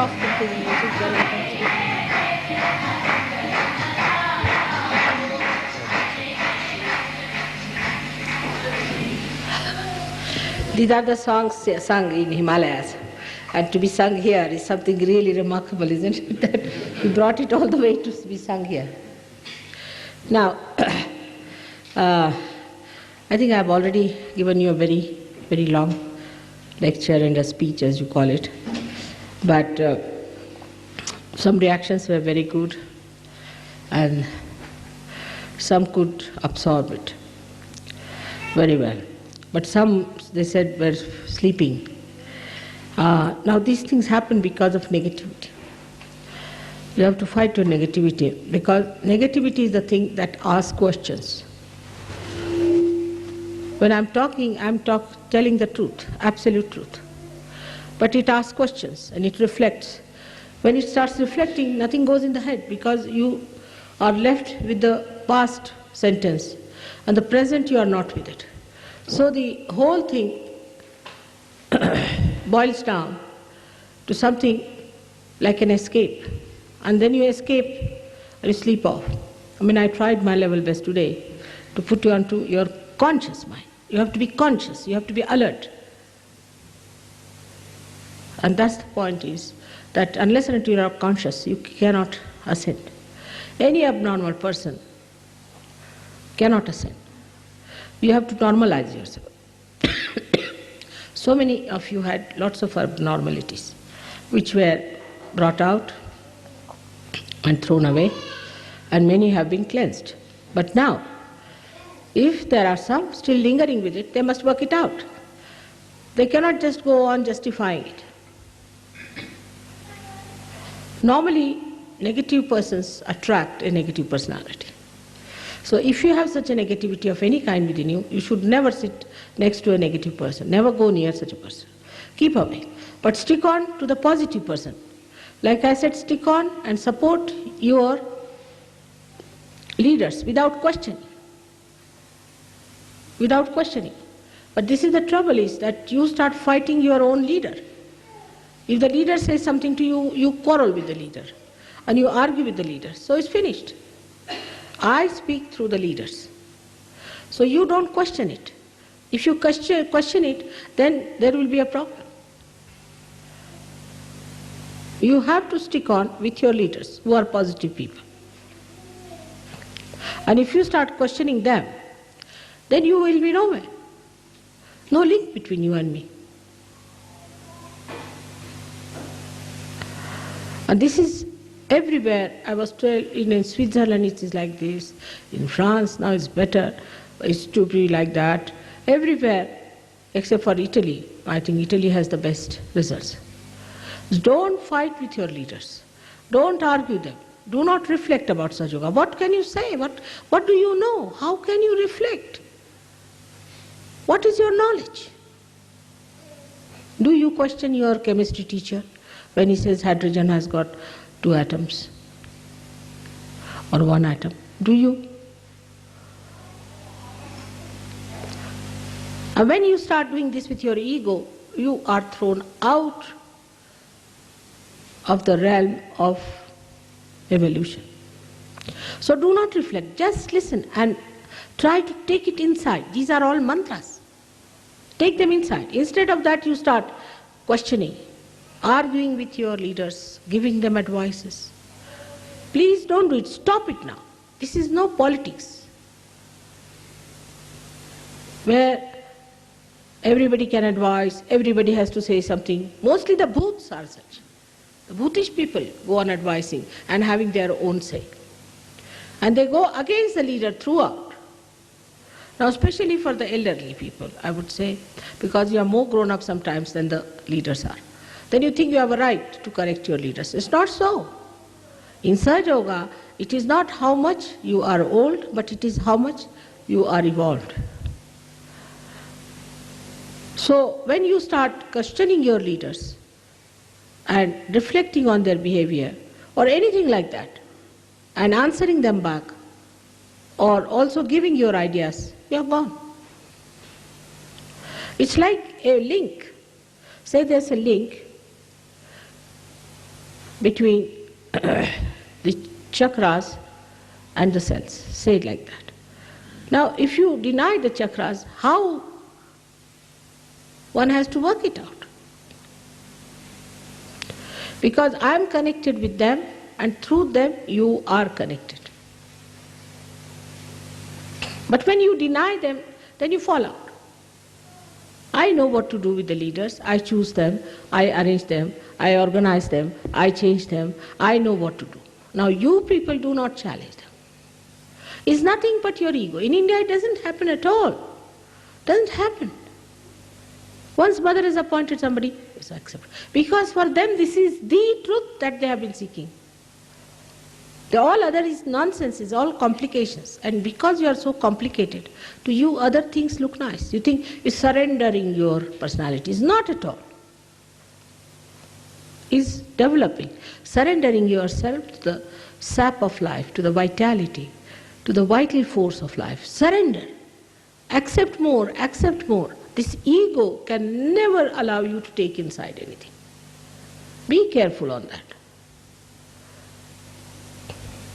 soft and the music very intensely. These are the songs sung in Himalayas. And to be sung here is something really remarkable, isn't it? That we brought it all the way to be sung here. Now, I think I've already given you a very, very long lecture and a speech, as you call it. But some reactions were very good, and some could absorb it very well. But some, they said, were sleeping. Now these things happen because of negativity. You have to fight your negativity, because negativity is the thing that asks questions. When I'm talking, telling the truth, absolute truth. But it asks questions and it reflects. When it starts reflecting, nothing goes in the head, because you are left with the past sentence and the present you are not with it. So the whole thing boils down to something like an escape. And then you escape and you sleep off. I mean, I tried my level best today to put you onto your conscious mind. You have to be conscious, you have to be alert. And that's the point, is that unless and until you are conscious, you cannot ascend. Any abnormal person cannot ascend. You have to normalize yourself. So many of you had lots of abnormalities, which were brought out and thrown away, and many have been cleansed. But now, if there are some still lingering with it, they must work it out. They cannot just go on justifying it. Normally, negative persons attract a negative personality. So if you have such a negativity of any kind within you, you should never sit next to a negative person. Never go near such a person. Keep away. But stick on to the positive person. Like I said, stick on and support your leaders without questioning. Without questioning. But this is the trouble, is that you start fighting your own leader. If the leader says something to you, you quarrel with the leader and you argue with the leader. So it's finished. I speak through the leaders. So you don't question it. If you question it, then there will be a problem. You have to stick on with your leaders, who are positive people. And if you start questioning them, then you will be nowhere. No link between you and me. And this is everywhere. I was told in Switzerland it is like this, in France now it's better, it's to be like that. Everywhere except for Italy. I think Italy has the best results. Don't fight with your leaders. Don't argue them. Do not reflect about Sajoga. What can you say? What do you know? How can you reflect? What is your knowledge? Do you question your chemistry teacher when he says hydrogen has got 2 atoms or 1 atom? Do you? And when you start doing this with your ego, you are thrown out of the realm of evolution. So do not reflect, just listen and try to take it inside. These are all mantras. Take them inside. Instead of that, you start questioning, arguing with your leaders, giving them advices. Please don't do it. Stop it now. This is no politics where everybody can advise, everybody has to say something. Mostly the bhoots are such. The bhutish people go on advising and having their own say. And they go against the leader throughout. Now especially for the elderly people, I would say, because you are more grown up sometimes than the leaders are. Then you think you have a right to correct your leaders. It's not so. In Sahaja Yoga, it is not how much you are old, but it is how much you are evolved. So when you start questioning your leaders and reflecting on their behavior or anything like that and answering them back or also giving your ideas, you are gone. It's like a link. Say there's a link between the chakras and the cells. Say it like that. Now, if you deny the chakras, how one has to work it out? Because I am connected with them, and through them you are connected. But when you deny them, then you fall out. I know what to do with the leaders. I choose them, I arrange them, I organize them, I change them. I know what to do. Now you people do not challenge them. It's nothing but your ego. In India it doesn't happen at all. Doesn't happen. Once mother has appointed somebody, it's accepted. Because for them this is the truth that they have been seeking. All other is nonsense, is all complications. And because you are so complicated, to you other things look nice. You think it's surrendering your personality. It's not at all. It's developing. Surrendering yourself to the sap of life, to the vitality, to the vital force of life. Surrender. Accept more, accept more. This ego can never allow you to take inside anything. Be careful on that.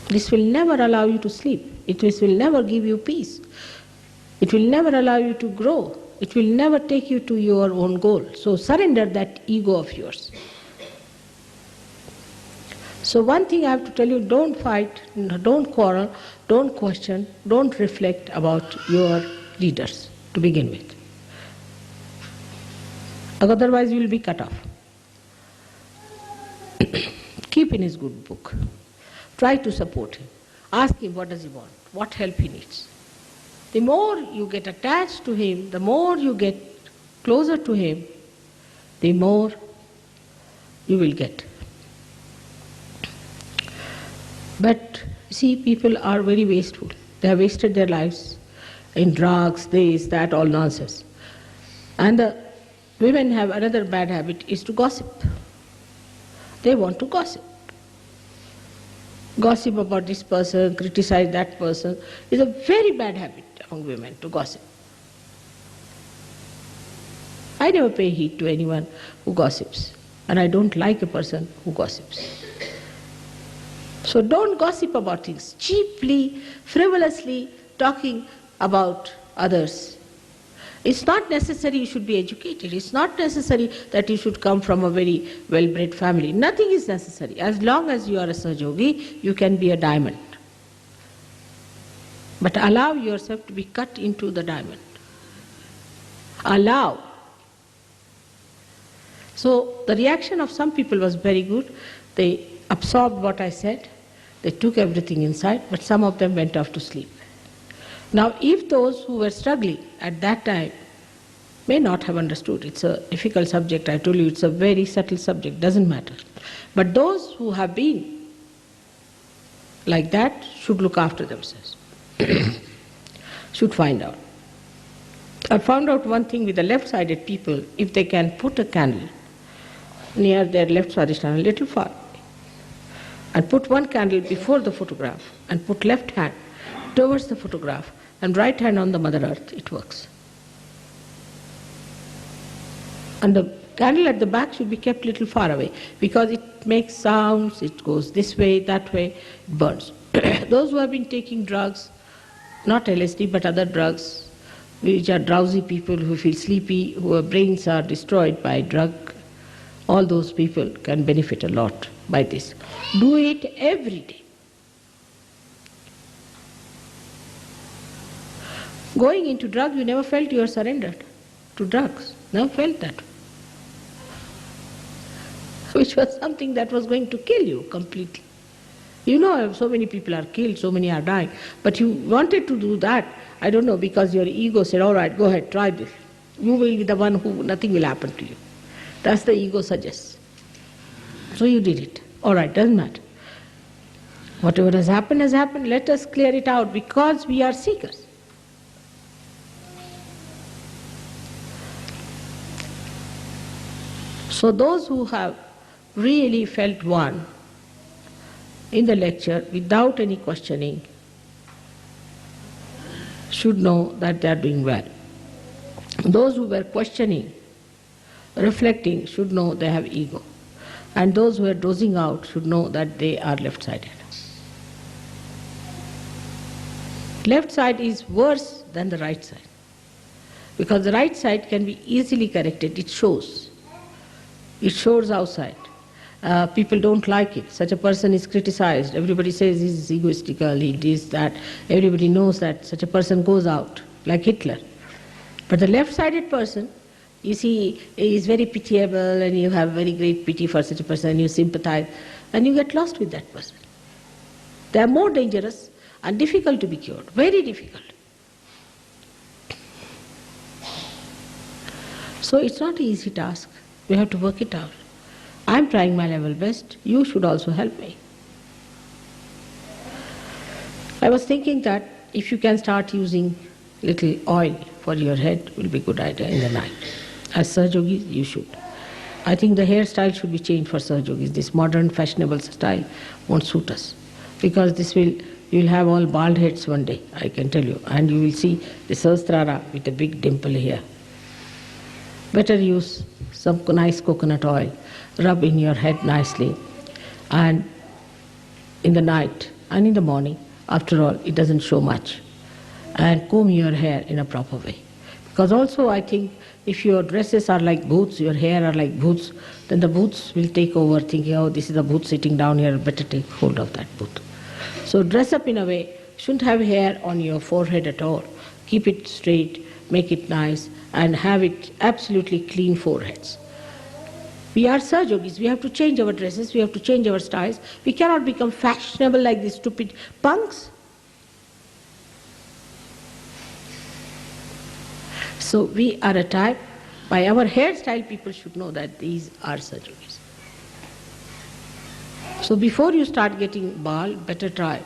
This will never allow you to sleep. It will never give you peace. It will never allow you to grow. It will never take you to your own goal. So surrender that ego of yours. So one thing I have to tell you, don't fight, don't quarrel, don't question, don't reflect about your leaders to begin with. Otherwise you will be cut off. Keep in his good book. Try to support him. Ask him what does he want, what help he needs. The more you get attached to him, the more you get closer to him, the more you will get. But see, people are very wasteful. They have wasted their lives in drugs, this, that, all nonsense. And the women have another bad habit, is to gossip. They want to gossip. Gossip about this person, criticize that person, is a very bad habit among women to gossip. I never pay heed to anyone who gossips, and I don't like a person who gossips. So don't gossip about things, cheaply, frivolously talking about others. It's not necessary you should be educated. It's not necessary that you should come from a very well-bred family. Nothing is necessary. As long as you are a Sahajogi, you can be a diamond. But allow yourself to be cut into the diamond. Allow. So the reaction of some people was very good. They absorbed what I said. They took everything inside, but some of them went off to sleep. Now, if those who were struggling at that time may not have understood, it's a difficult subject, I told you it's a very subtle subject, doesn't matter. But those who have been like that should look after themselves, should find out. I found out one thing with the left-sided people, if they can put a candle near their left-sided stand, a little far, and put one candle before the photograph, and put left hand towards the photograph, and right hand on the Mother Earth, it works. And the candle at the back should be kept a little far away, because it makes sounds, it goes this way, that way, it burns. Those who have been taking drugs, not LSD but other drugs, which are drowsy people who feel sleepy, whose brains are destroyed by drug, all those people can benefit a lot by this. Do it every day. Going into drugs, you never felt you were surrendered to drugs. Never felt that. Which was something that was going to kill you completely. You know, so many people are killed, so many are dying. But you wanted to do that, I don't know, because your ego said, all right, go ahead, try this. You will be the one who, nothing will happen to you. That's the ego suggests. So you did it. All right, doesn't matter. Whatever has happened, let us clear it out, because we are seekers. So those who have really felt one in the lecture without any questioning should know that they are doing well. Those who were questioning, reflecting, should know they have ego. And those who are dozing out should know that they are left-sided. Left side is worse than the right side, because the right side can be easily corrected. It shows outside. People don't like it. Such a person is criticized. Everybody says he's egoistical, he this, that. Everybody knows that such a person goes out, like Hitler. But the left-sided person, you see, is very pitiable, and you have very great pity for such a person, and you sympathize, and you get lost with that person. They are more dangerous and difficult to be cured, very difficult. So it's not an easy task. We have to work it out. I'm trying my level best. You should also help me. I was thinking that if you can start using little oil for your head, will be a good idea in the night. As Sahajogis, you should. I think the hairstyle should be changed for Sahajogis. This modern fashionable style won't suit us, because you'll have all bald heads one day, I can tell you, and you will see the Sahasrara with a big dimple here. Better use some nice coconut oil, rub in your head nicely, and in the night and in the morning, after all, it doesn't show much, and comb your hair in a proper way. Because also I think if your dresses are like boots, your hair are like boots, then the boots will take over, thinking, oh, this is a boot sitting down here, better take hold of that boot. So dress up in a way, shouldn't have hair on your forehead at all. Keep it straight, make it nice, and have it absolutely clean foreheads. We are Sahajogis, we have to change our dresses, we have to change our styles. We cannot become fashionable like these stupid punks. So we are a type, by our hairstyle people should know that these are Sahajogis. So before you start getting bald, better try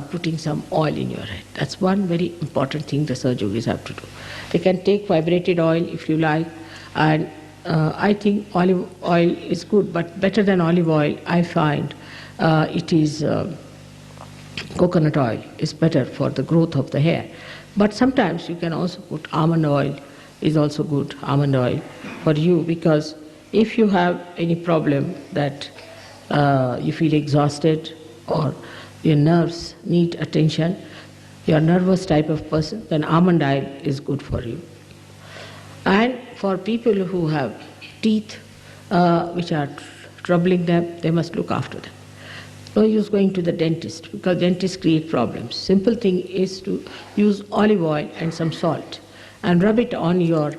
putting some oil in your head. That's one very important thing the Sahajogis have to do. They can take vibrated oil if you like, and I think olive oil is good, but better than olive oil I find it is coconut oil is better for the growth of the hair. But sometimes you can also put almond oil, is also good, almond oil for you, because if you have any problem that you feel exhausted or your nerves need attention, you're a nervous type of person, then almond oil is good for you. And for people who have teeth which are troubling them, they must look after them. No use going to the dentist, because dentists create problems. Simple thing is to use olive oil and some salt and rub it on your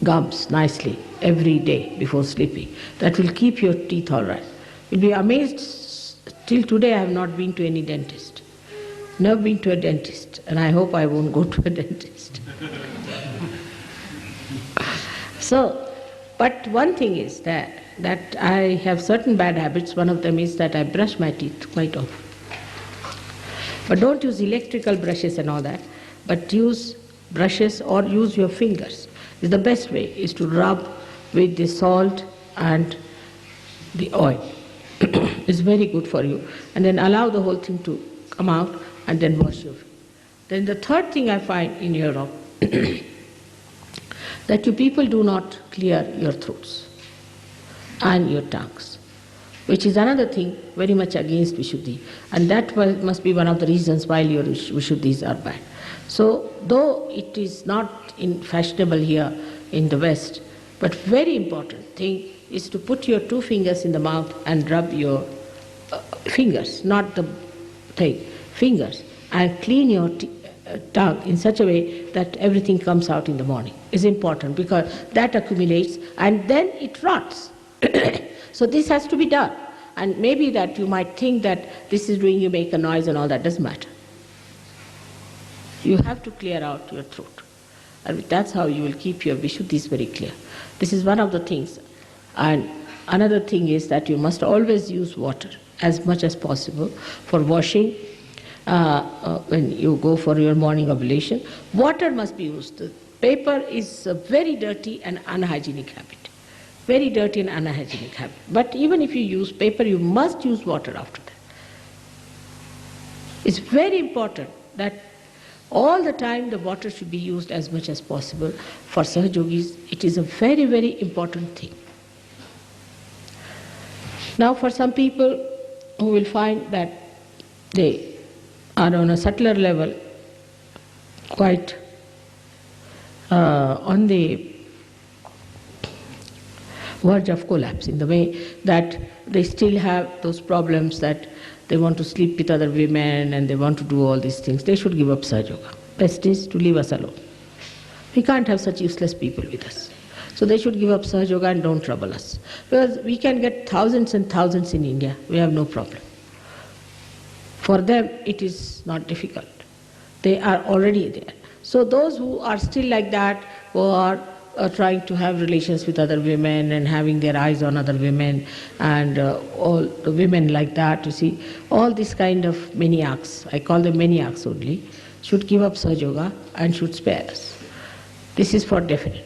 gums nicely every day before sleeping. That will keep your teeth all right. You'll be amazed, till today I have not been to any dentist. Never been to a dentist, and I hope I won't go to a dentist. So, but one thing is that I have certain bad habits. One of them is that I brush my teeth quite often. But don't use electrical brushes and all that, but use brushes or use your fingers. The best way is to rub with the salt and the oil. It's very good for you. And then allow the whole thing to come out and then wash your feet. Then the third thing I find in Europe, that you people do not clear your throats and your tongues, which is another thing very much against Vishuddhi. And that must be one of the reasons why your Vishuddhis are bad. So, though it is not fashionable here in the West, but very important thing is to put your two fingers in the mouth and rub your fingers, not the thing, fingers, and clean your tongue in such a way that everything comes out in the morning. Is important, because that accumulates and then it rots. So this has to be done. And maybe that you might think that this is doing you make a noise and all that, doesn't matter. You have to clear out your throat. And that's how you will keep your Vishuddhis very clear. This is one of the things. And another thing is that you must always use water as much as possible for washing. When you go for your morning ablution, water must be used. Paper is a very dirty and unhygienic habit. Very dirty and unhygienic habit. But even if you use paper, you must use water after that. It's very important that all the time the water should be used as much as possible. For Sahajogis, it is a very, very important thing. Now for some people who will find that they are on a subtler level quite on the verge of collapse, in the way that they still have those problems that they want to sleep with other women and they want to do all these things, they should give up Sahaja Yoga. Best is to leave us alone. We can't have such useless people with us. So they should give up Sahaja Yoga and don't trouble us. Because we can get thousands and thousands in India, we have no problem. For them it is not difficult. They are already there. So those who are still like that, who are trying to have relations with other women and having their eyes on other women and all the women like that, you see, all these kind of maniacs, I call them maniacs only, should give up Sahaja Yoga and should spare us. This is for definite.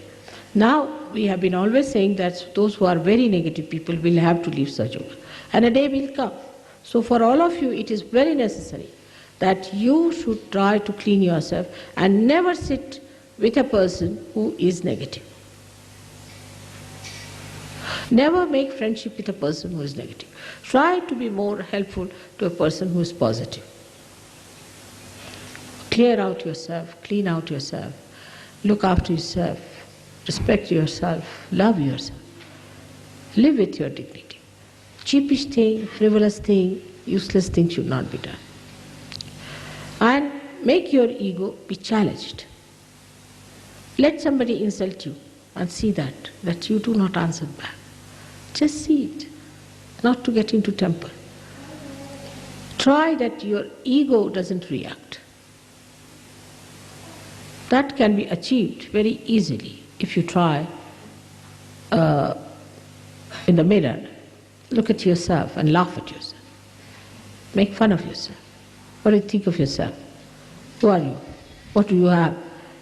Now we have been always saying that those who are very negative people will have to leave Sahaja Yoga, and a day will come. So for all of you it is very necessary that you should try to clean yourself and never sit with a person who is negative. Never make friendship with a person who is negative. Try to be more helpful to a person who is positive. Clear out yourself, clean out yourself, look after yourself, respect yourself, love yourself. Live with your dignity. Cheapish thing, frivolous thing, useless thing should not be done. And make your ego be challenged. Let somebody insult you and see that you do not answer back. Just see it, not to get into temper. Try that your ego doesn't react. That can be achieved very easily if you try in the mirror, look at yourself and laugh at yourself. Make fun of yourself. What do you think of yourself? Who are you? What do you have?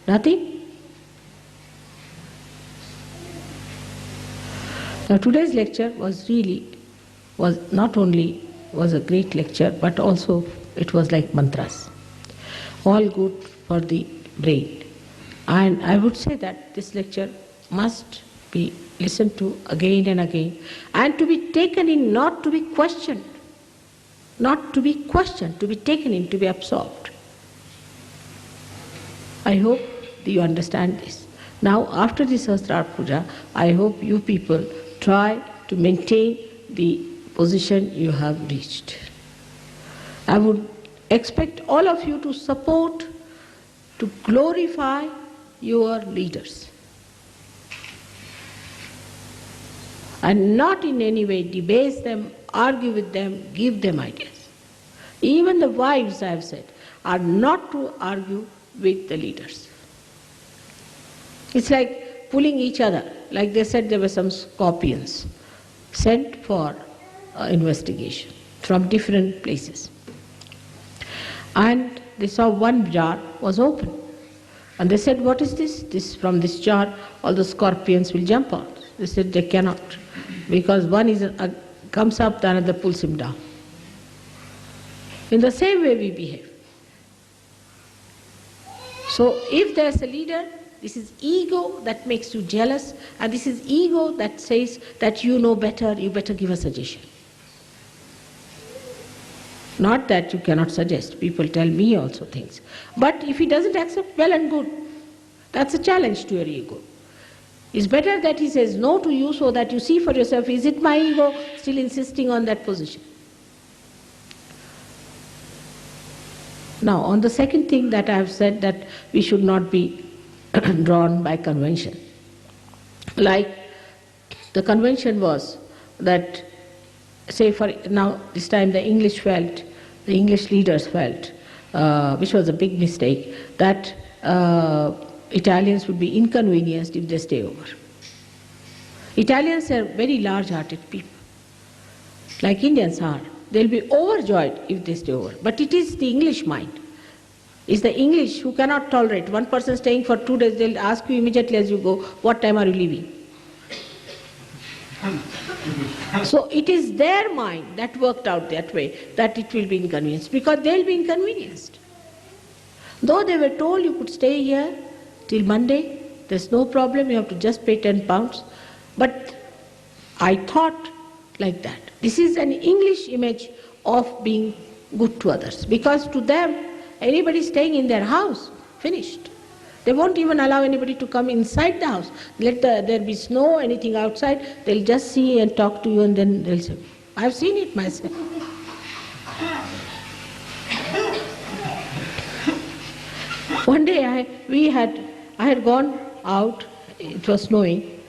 Nothing? Now today's lecture was not only a great lecture, but also it was like mantras. All good for the brain. And I would say that this lecture must be listened to again and again, and to be taken in, not to be questioned. Not to be questioned, to be taken in, to be absorbed. I hope that you understand this. Now after the Sahasrara Puja, I hope you people try to maintain the position you have reached. I would expect all of you to support, to glorify your leaders, and not in any way debase them, argue with them, give them ideas. Even the wives, I have said, are not to argue with the leaders. It's like pulling each other. Like they said, there were some scorpions sent for investigation from different places. And they saw one jar was open. And they said, what is this? From this jar, all the scorpions will jump out. They said they cannot, because one comes up, the another pulls him down. In the same way we behave. So if there's a leader, this is ego that makes you jealous, and this is ego that says that you know better, you better give a suggestion. Not that you cannot suggest, people tell me also things. But if he doesn't accept, well and good. That's a challenge to your ego. It's better that he says no to you so that you see for yourself, is it my ego still insisting on that position? Now, on the second thing that I have said, that we should not be drawn by convention. Like the convention was that, say for now, this time the English leaders felt, which was a big mistake, that Italians would be inconvenienced if they stay over. Italians are very large-hearted people, like Indians are. They'll be overjoyed if they stay over. But it is the English mind. It's the English who cannot tolerate. One person staying for 2 days, they'll ask you immediately as you go, what time are you leaving? So it is their mind that worked out that way, that it will be inconvenienced, because they'll be inconvenienced. Though they were told you could stay here till Monday, there's no problem, you have to just pay £10. But I thought like that. This is an English image of being good to others, because to them, anybody staying in their house, finished. They won't even allow anybody to come inside the house. Let there be snow, anything outside, they'll just see and talk to you, and then they'll say, I've seen it myself. One day I had gone out, it was snowing,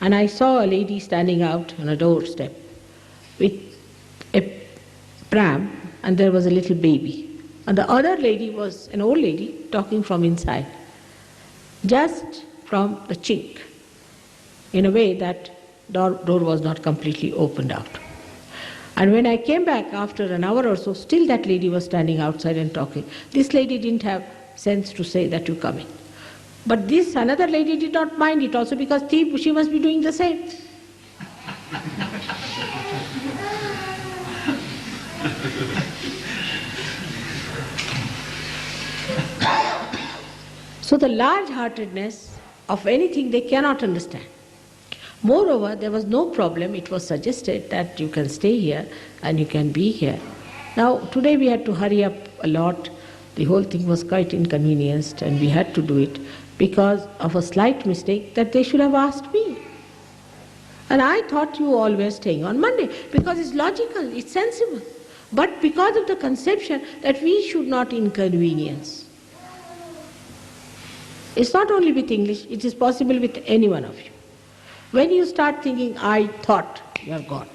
and I saw a lady standing out on a doorstep with a pram, and there was a little baby. And the other lady was an old lady talking from inside, just from the chink, in a way that door was not completely opened out. And when I came back after an hour or so, still that lady was standing outside and talking. This lady didn't have sense to say that you come in. But this another lady did not mind it also, because she must be doing the same. So the large-heartedness of anything they cannot understand. Moreover, there was no problem. It was suggested that you can stay here and you can be here. Now, today we had to hurry up a lot. The whole thing was quite inconvenienced, and we had to do it because of a slight mistake that they should have asked me. And I thought you all were staying on Monday because it's logical, it's sensible. But because of the conception that we should not inconvenience. It's not only with English, it is possible with any one of you. When you start thinking, I thought, you are gone.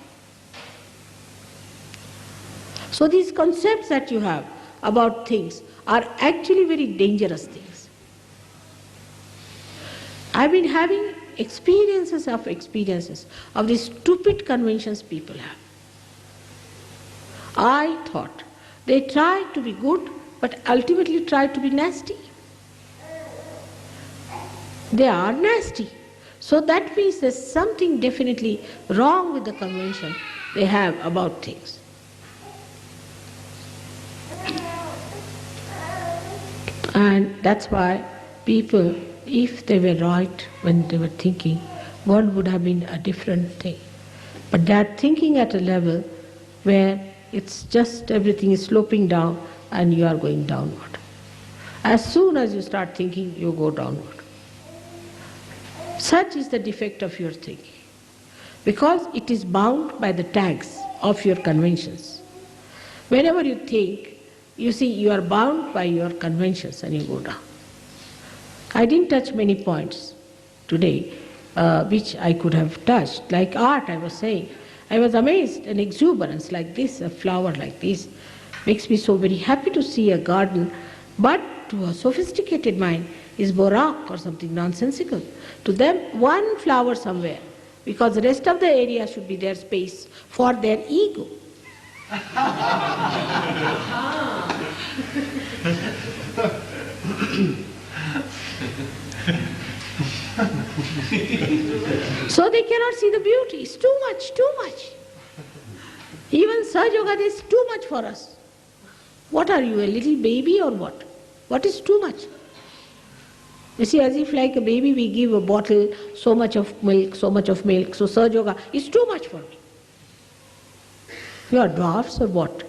So these concepts that you have about things are actually very dangerous things. I've been having experiences of these stupid conventions people have. I thought. They try to be good, but ultimately try to be nasty. They are nasty. So that means there's something definitely wrong with the convention they have about things. And that's why people, if they were right when they were thinking, world would have been a different thing. But they are thinking at a level where it's just everything is sloping down and you are going downward. As soon as you start thinking, you go downward. Such is the defect of your thinking, because it is bound by the tags of your conventions. Whenever you think, you see you are bound by your conventions and you go down. I didn't touch many points today which I could have touched, like art I was saying. I was amazed, an exuberance like this, a flower like this, makes me so very happy to see a garden, but to a sophisticated mind is borak or something nonsensical. To them, one flower somewhere, because the rest of the area should be their space for their ego. So they cannot see the beauty. It's too much, too much. Even Sahaja Yoga is too much for us. What are you, a little baby or what? What is too much? You see, as if like a baby we give a bottle, so much of milk, so much of milk. So Sahaja Yoga is too much for me. You are dwarfs or what?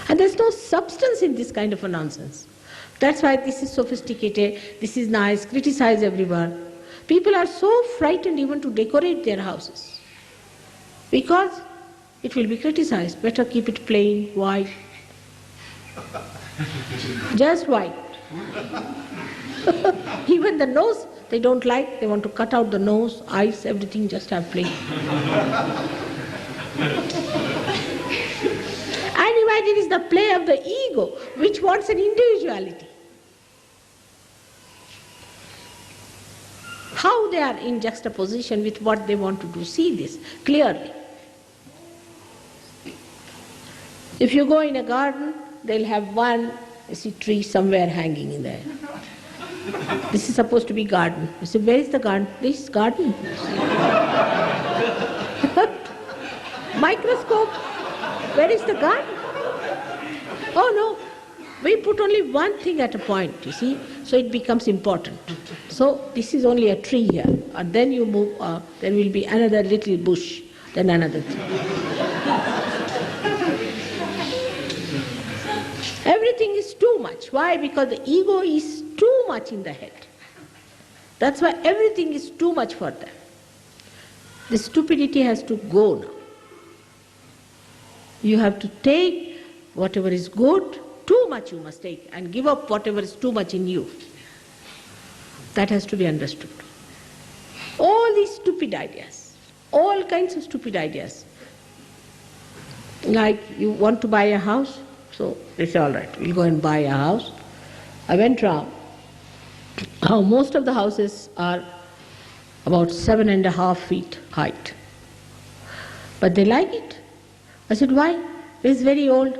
And there's no substance in this kind of a nonsense. That's why this is sophisticated, this is nice, criticize everyone. People are so frightened even to decorate their houses, because it will be criticized. Better keep it plain, white. Just white. Even the nose they don't like, they want to cut out the nose, eyes, everything, just have plain. And imagine it's the play of the ego, which wants an individuality. How they are in juxtaposition with what they want to do. See this clearly. If you go in a garden, they'll have one, you see, tree somewhere hanging in there. This is supposed to be garden. You say, where is the garden? This garden. Microscope. Where is the garden? Oh no. We put only one thing at a point, you see, so it becomes important. So this is only a tree here, and then you move, there will be another little bush, then another thing. Everything is too much. Why? Because the ego is too much in the head. That's why everything is too much for them. The stupidity has to go now. You have to take whatever is good, too much you must take, and give up whatever is too much in you. That has to be understood. All these stupid ideas, all kinds of stupid ideas. Like you want to buy a house, so they say, all right, we'll go and buy a house. I went round. Now most of the houses are about 7.5 feet height. But they like it. I said, why? It's very old.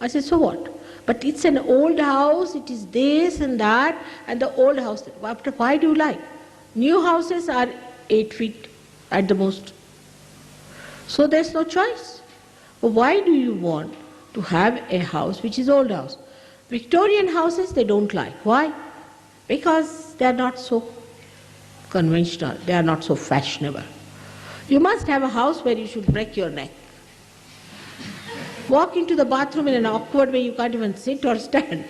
I said, so what? But it's an old house, it is this and that, and the old house. Why do you like? New houses are 8 feet at the most. So there's no choice. But why do you want to have a house which is old house? Victorian houses they don't like. Why? Because they are not so conventional, they are not so fashionable. You must have a house where you should break your neck. Walk into the bathroom in an awkward way, you can't even sit or stand.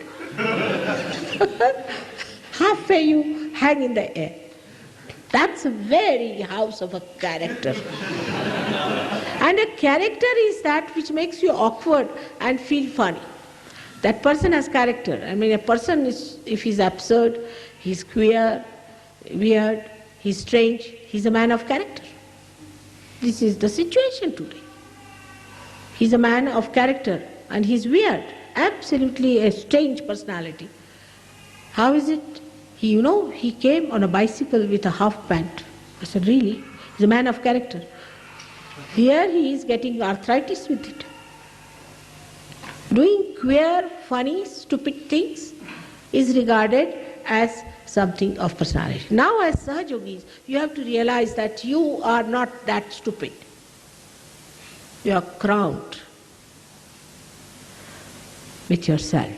Halfway you hang in the air. That's a very house of a character. And a character is that which makes you awkward and feel funny. That person has character. I mean, a person is, if he's absurd, he's queer, weird, he's strange, he's a man of character. This is the situation today. He's a man of character and he's weird, absolutely a strange personality. How is it? He came on a bicycle with a half pant. I said, really? He's a man of character. Here he is getting arthritis with it. Doing queer, funny, stupid things is regarded as something of personality. Now as Sahajogis, you have to realize that you are not that stupid. You are crowned with yourself.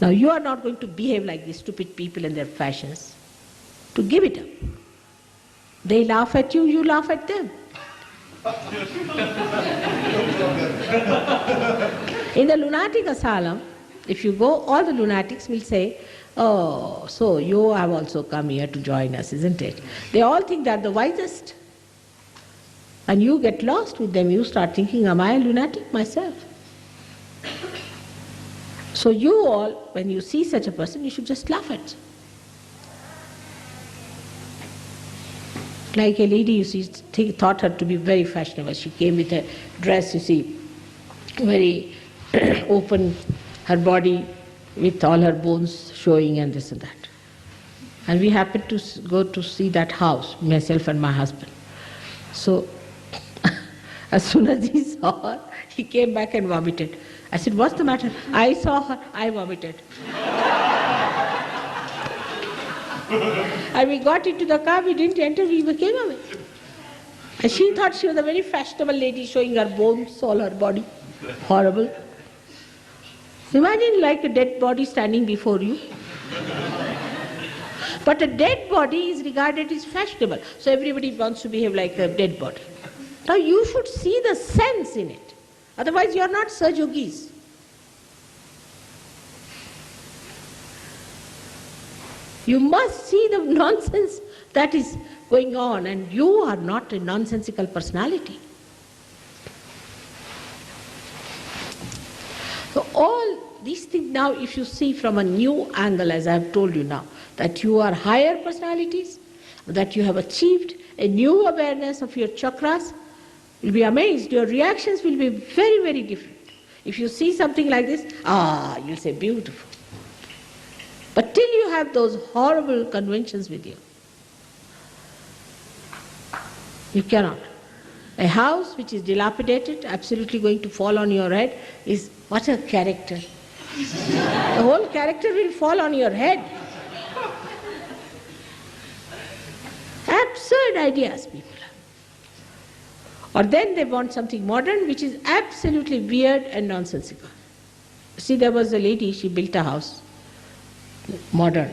Now you are not going to behave like these stupid people and their fashions. To give it up. They laugh at you, you laugh at them. In the lunatic asylum, if you go, all the lunatics will say, oh, so you have also come here to join us, isn't it? They all think they are the wisest. And you get lost with them, you start thinking, am I a lunatic myself? So you all, when you see such a person, you should just laugh at. Like a lady, you see, thought her to be very fashionable. She came with a dress, you see, very open, her body with all her bones showing and this and that. And we happened to go to see that house, myself and my husband. So as soon as he saw her, he came back and vomited. I said, what's the matter? I saw her, I vomited. And we got into the car, we didn't enter, we came away. And she thought she was a very fashionable lady showing her bones, all her body. Horrible. Imagine like a dead body standing before you. But a dead body is regarded as fashionable. So everybody wants to behave like a dead body. Now you should see the sense in it. Otherwise you are not Sahajogis. You must see the nonsense that is going on, and you are not a nonsensical personality. So all these things now, if you see from a new angle, as I have told you now, that you are higher personalities, that you have achieved a new awareness of your chakras, you'll be amazed. Your reactions will be very, very different. If you see something like this, you'll say, beautiful. But till you have those horrible conventions with you, you cannot. A house which is dilapidated, absolutely going to fall on your head, is what a character. The whole character will fall on your head. Absurd ideas, people. Or then they want something modern which is absolutely weird and nonsensical. See, there was a lady, she built a house, modern,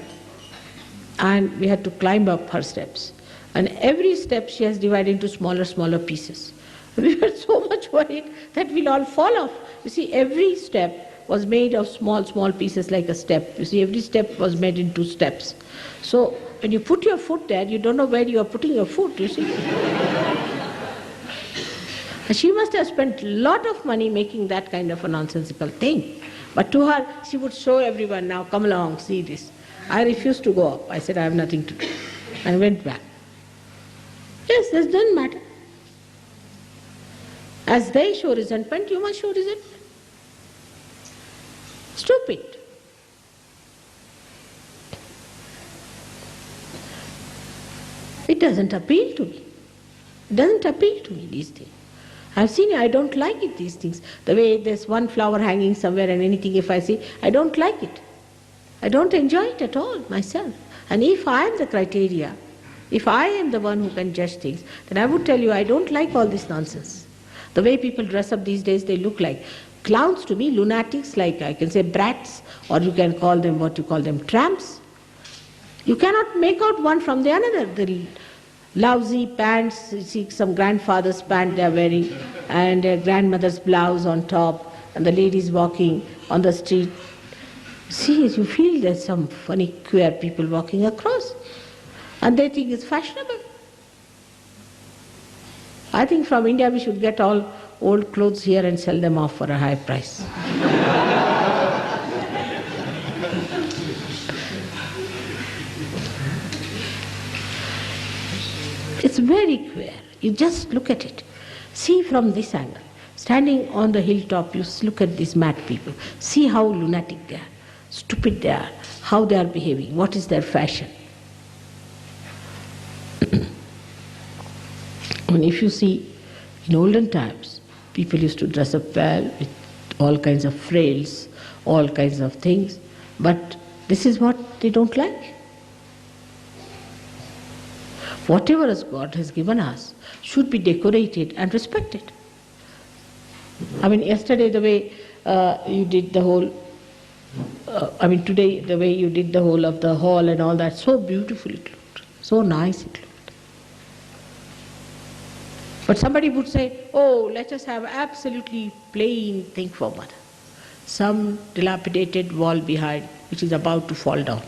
and we had to climb up her steps. And every step she has divided into smaller, smaller pieces. We were so much worried that we'll all fall off. You see, every step was made of small, small pieces like a step. You see, every step was made into steps. So when you put your foot there, you don't know where you are putting your foot, you see. And she must have spent a lot of money making that kind of a nonsensical thing. But to her, she would show everyone, now come along, see this. I refused to go up. I said, I have nothing to do. And went back. Yes, this doesn't matter. As they show resentment, you must show resentment. Stupid. It doesn't appeal to me. It doesn't appeal to me, these things. I've seen it, I don't like it, these things. The way there's one flower hanging somewhere and anything if I see, I don't like it. I don't enjoy it at all myself. And if I am the criteria, if I am the one who can judge things, then I would tell you I don't like all this nonsense. The way people dress up these days, they look like clowns to me, lunatics, like I can say brats, or you can call them what you call them, tramps. You cannot make out one from the another. The lousy pants, you see some grandfather's pant they are wearing, and a grandmother's blouse on top, and the ladies walking on the street. See, you feel there's some funny queer people walking across, and they think it's fashionable. I think from India we should get all old clothes here and sell them off for a high price. It's very queer. You just look at it. See from this angle. Standing on the hilltop, you look at these mad people. See how lunatic they are, stupid they are, how they are behaving, what is their fashion. And if you see, in olden times, people used to dress up well with all kinds of frills, all kinds of things, but this is what they don't like. Whatever God has given us should be decorated and respected. I mean, yesterday the way you did the whole, today the way you did the whole of the hall and all that, so beautiful it looked, so nice it looked. But somebody would say, oh, let us have absolutely plain thing for mother. Some dilapidated wall behind which is about to fall down.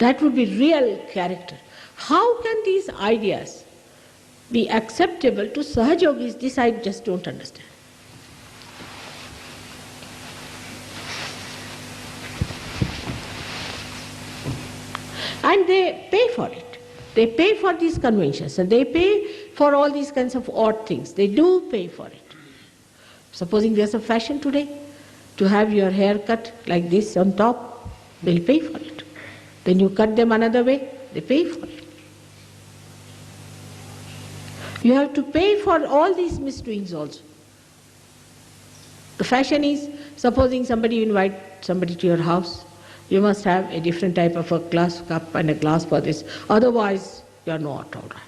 That would be real character. How can these ideas be acceptable to Sahajogis? This I just don't understand. And they pay for it. They pay for these conventions and they pay for all these kinds of odd things. They do pay for it. Supposing there's a fashion today to have your hair cut like this on top, they'll pay for it. Then you cut them another way, they pay for it. You have to pay for all these misdoings also. The fashion is, supposing somebody invite somebody to your house, you must have a different type of a glass cup and a glass for this. Otherwise, you are not all right.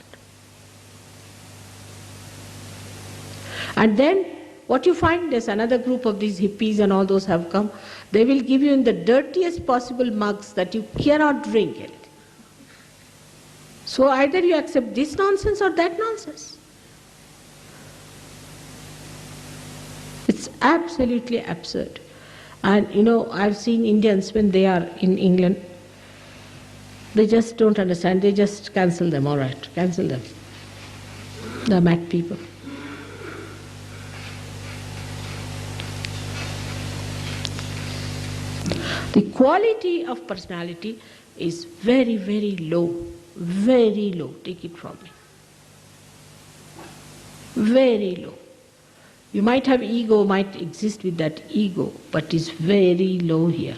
And then, what you find, there's another group of these hippies and all those have come. They will give you in the dirtiest possible mugs that you cannot drink anything. So either you accept this nonsense or that nonsense. It's absolutely absurd. And you know, I've seen Indians when they are in England, they just don't understand, they just cancel them, all right, cancel them. They're mad people. The quality of personality is very, very low, take it from me. Very low. You might have ego, might exist with that ego, but it's very low here.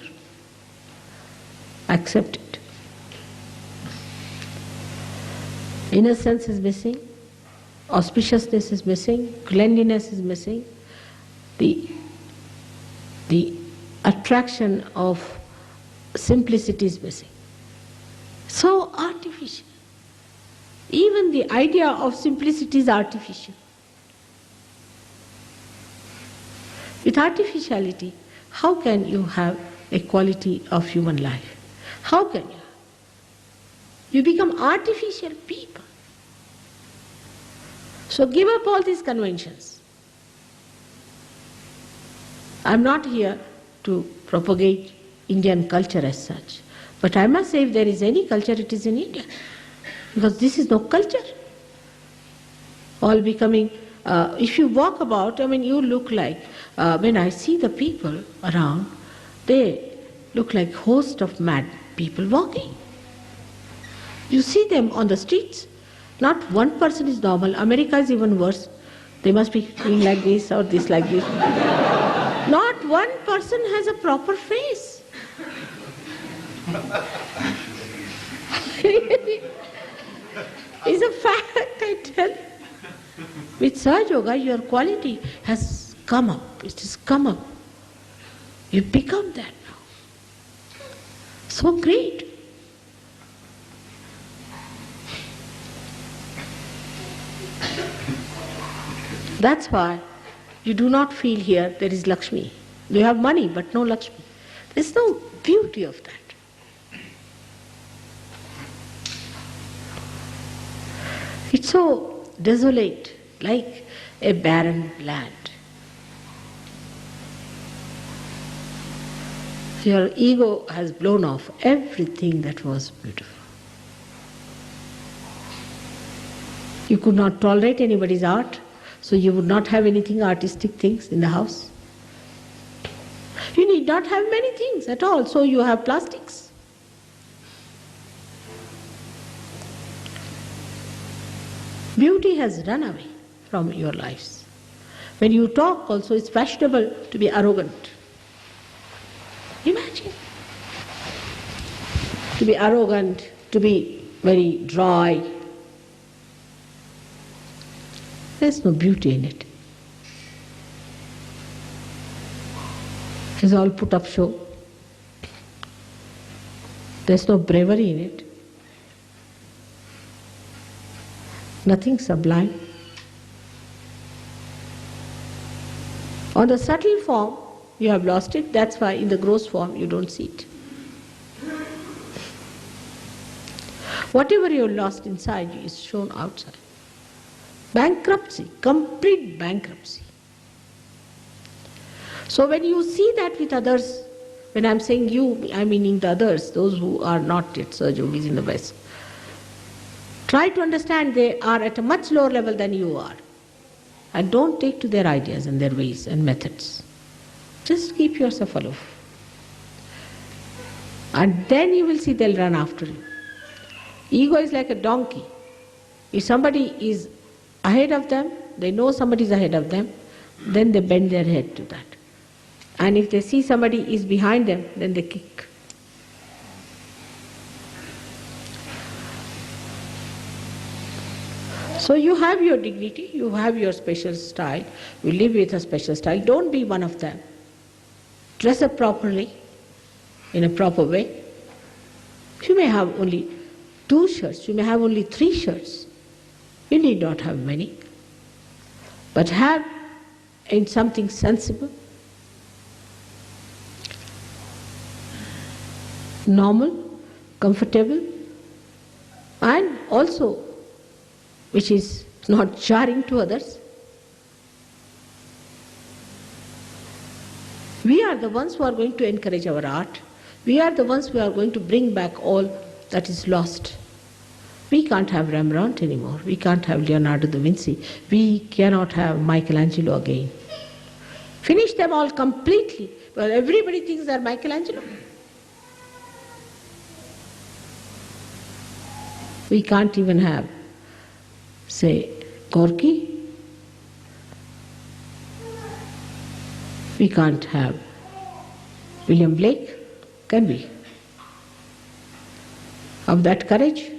Accept it. Innocence is missing, auspiciousness is missing, cleanliness is missing, the attraction of simplicity is missing. So artificial. Even the idea of simplicity is artificial. With artificiality, how can you have a quality of human life? How can you? You become artificial people. So give up all these conventions. I'm not here to propagate Indian culture as such, but I must say if there is any culture, it is in India. Because this is no culture. All becoming, if you walk about, you look like, when I see the people around, they look like host of mad people walking. You see them on the streets, not one person is normal. America is even worse. They must be doing like this or this like this. Not one person has a proper face. It's a fact, I tell you. With Sahaja Yoga, your quality has come up. It has come up. You become that now. So great. That's why you do not feel here there is Lakshmi. You have money but no Lakshmi. There's no beauty of that. It's so desolate, like a barren land. Your ego has blown off everything that was beautiful. You could not tolerate anybody's art, so you would not have anything artistic things in the house. You need not have many things at all, so you have plastics. Beauty has run away from your lives. When you talk also, it's fashionable to be arrogant. Imagine. To be arrogant, to be very dry. There's no beauty in it. It's all put up show. There's no bravery in it. Nothing sublime. On the subtle form, you have lost it. That's why in the gross form, you don't see it. Whatever you have lost inside you is shown outside. Bankruptcy, complete bankruptcy. So when you see that with others, when I'm saying you, I'm meaning the others, those who are not yet Sahaja Yogis in the West. Try to understand they are at a much lower level than you are. And don't take to their ideas and their ways and methods. Just keep yourself aloof. And then you will see they'll run after you. Ego is like a donkey. If somebody is ahead of them, they know somebody is ahead of them, then they bend their head to that. And if they see somebody is behind them, then they kick. So you have your dignity, you have your special style, you live with a special style. Don't be one of them. Dress up properly, in a proper way. You may have only 2 shirts, you may have only 3 shirts. You need not have many. But have in something sensible, normal, comfortable, and also which is not jarring to others. We are the ones who are going to encourage our art. We are the ones who are going to bring back all that is lost. We can't have Rembrandt anymore. We can't have Leonardo da Vinci. We cannot have Michelangelo again. Finish them all completely. Well, everybody thinks they're Michelangelo. We can't even have, say, Gorky. We can't have William Blake, can we? Of that courage?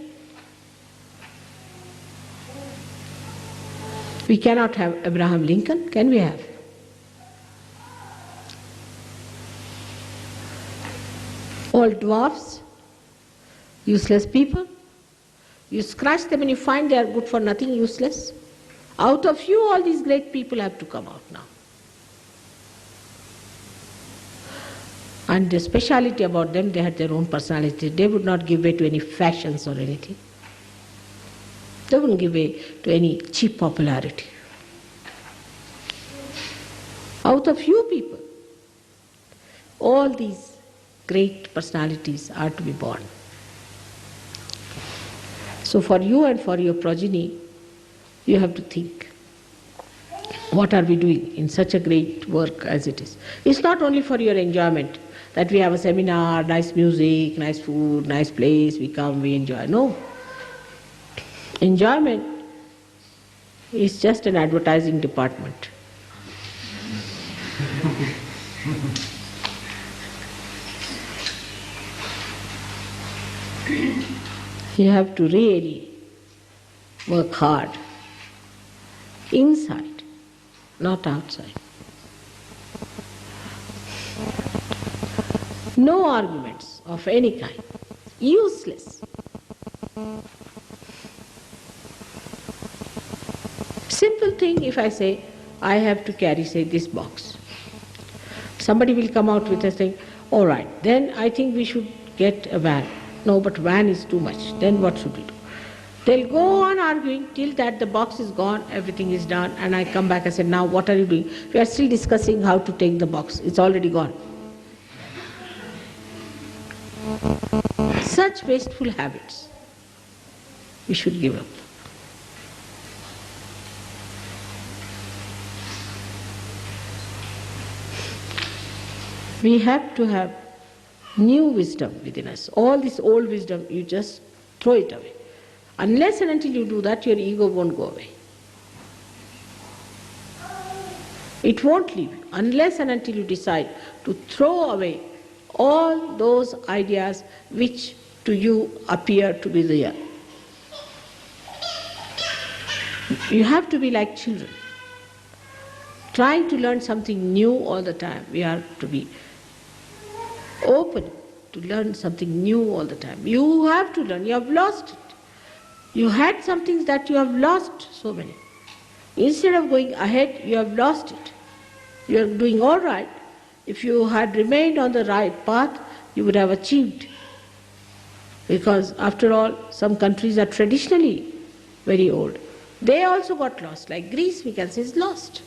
We cannot have Abraham Lincoln, can we have? Old dwarfs, useless people. You scratch them and you find they are good for nothing, useless. Out of you, all these great people have to come out now. And the speciality about them, they had their own personality. They would not give way to any fashions or anything. They wouldn't give way to any cheap popularity. Out of few people, all these great personalities are to be born. So for you and for your progeny, you have to think, what are we doing in such a great work as it is? It's not only for your enjoyment, that we have a seminar, nice music, nice food, nice place, we come, we enjoy. No. Enjoyment is just an advertising department. You have to really work hard inside, not outside. No arguments of any kind. Useless. Simple thing, if I say, I have to carry, say, this box. Somebody will come out with a thing, all right, then I think we should get a van. No, but van is too much. Then what should we do? They'll go on arguing till that the box is gone, everything is done, and I come back and say, now what are you doing? We are still discussing how to take the box. It's already gone. Such wasteful habits we should give up. We have to have new wisdom within us. All this old wisdom, you just throw it away. Unless and until you do that, your ego won't go away. It won't leave you, unless and until you decide to throw away all those ideas which to you appear to be real. You have to be like children, trying to learn something new all the time. We are to be open to learn something new all the time. You have to learn. You have lost it. You had some things that you have lost, so many. Instead of going ahead, you have lost it. You are doing all right. If you had remained on the right path, you would have achieved. Because after all, some countries are traditionally very old. They also got lost. Like Greece, we can say, is lost.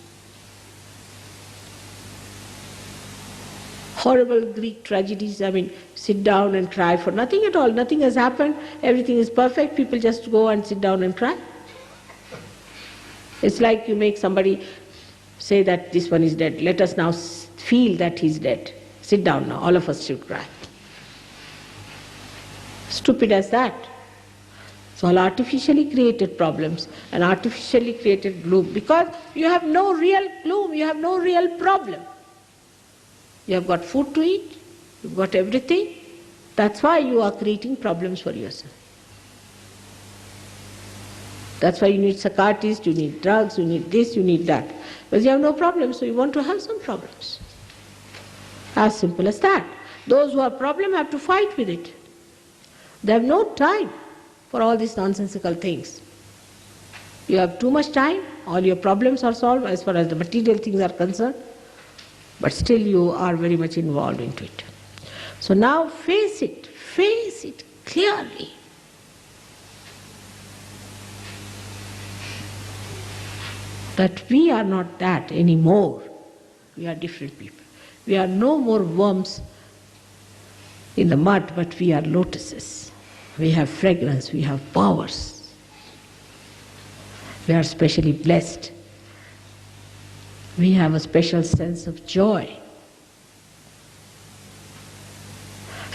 Horrible Greek tragedies, sit down and cry for nothing at all. Nothing has happened, everything is perfect, people just go and sit down and cry. It's like you make somebody say that this one is dead. Let us now feel that he's dead. Sit down now, all of us should cry. Stupid as that. It's all artificially created problems and artificially created gloom, because you have no real gloom, you have no real problem. You have got food to eat, you've got everything. That's why you are creating problems for yourself. That's why you need psychiatrists, you need drugs, you need this, you need that. Because you have no problems, so you want to have some problems. As simple as that. Those who have problem have to fight with it. They have no time for all these nonsensical things. You have too much time, all your problems are solved as far as the material things are concerned, but still you are very much involved into it. So now face it clearly. That we are not that anymore. We are different people. We are no more worms in the mud, but we are lotuses. We have fragrance, we have powers. We are specially blessed. We have a special sense of joy.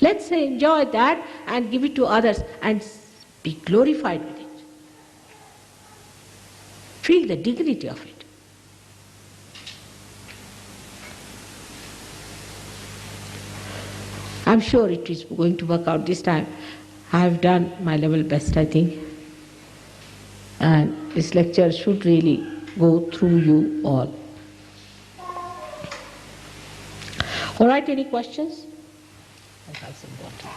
Let's say enjoy that and give it to others and be glorified with it. Feel the dignity of it. I'm sure it is going to work out this time. I have done my level best, I think. And this lecture should really go through you all. All right, any questions? I have some water.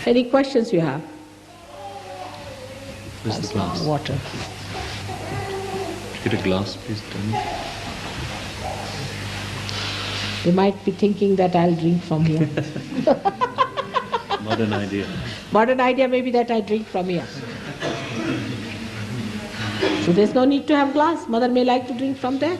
Any questions you have? Where's the glass? Water. Get a glass, please, tell me. They might be thinking that I'll drink from here. Modern idea. Modern idea may be that I drink from here. So there's no need to have glass. Mother may like to drink from there.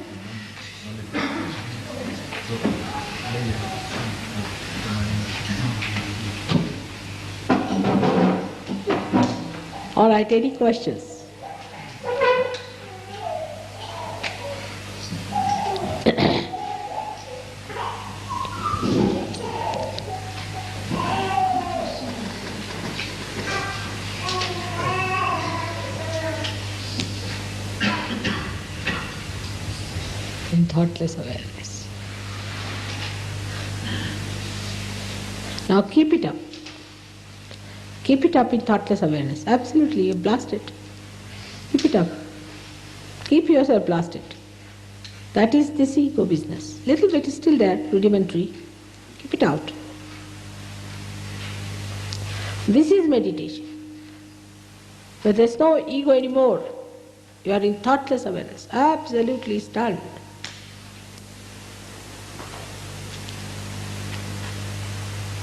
All right, any questions? In thoughtless awareness. Now keep it up. Keep it up in thoughtless awareness. Absolutely, you blast it. Keep it up. Keep yourself blasted. That is this ego business. Little bit is still there, rudimentary. Keep it out. This is meditation. But there's no ego anymore. You are in thoughtless awareness. Absolutely stunned.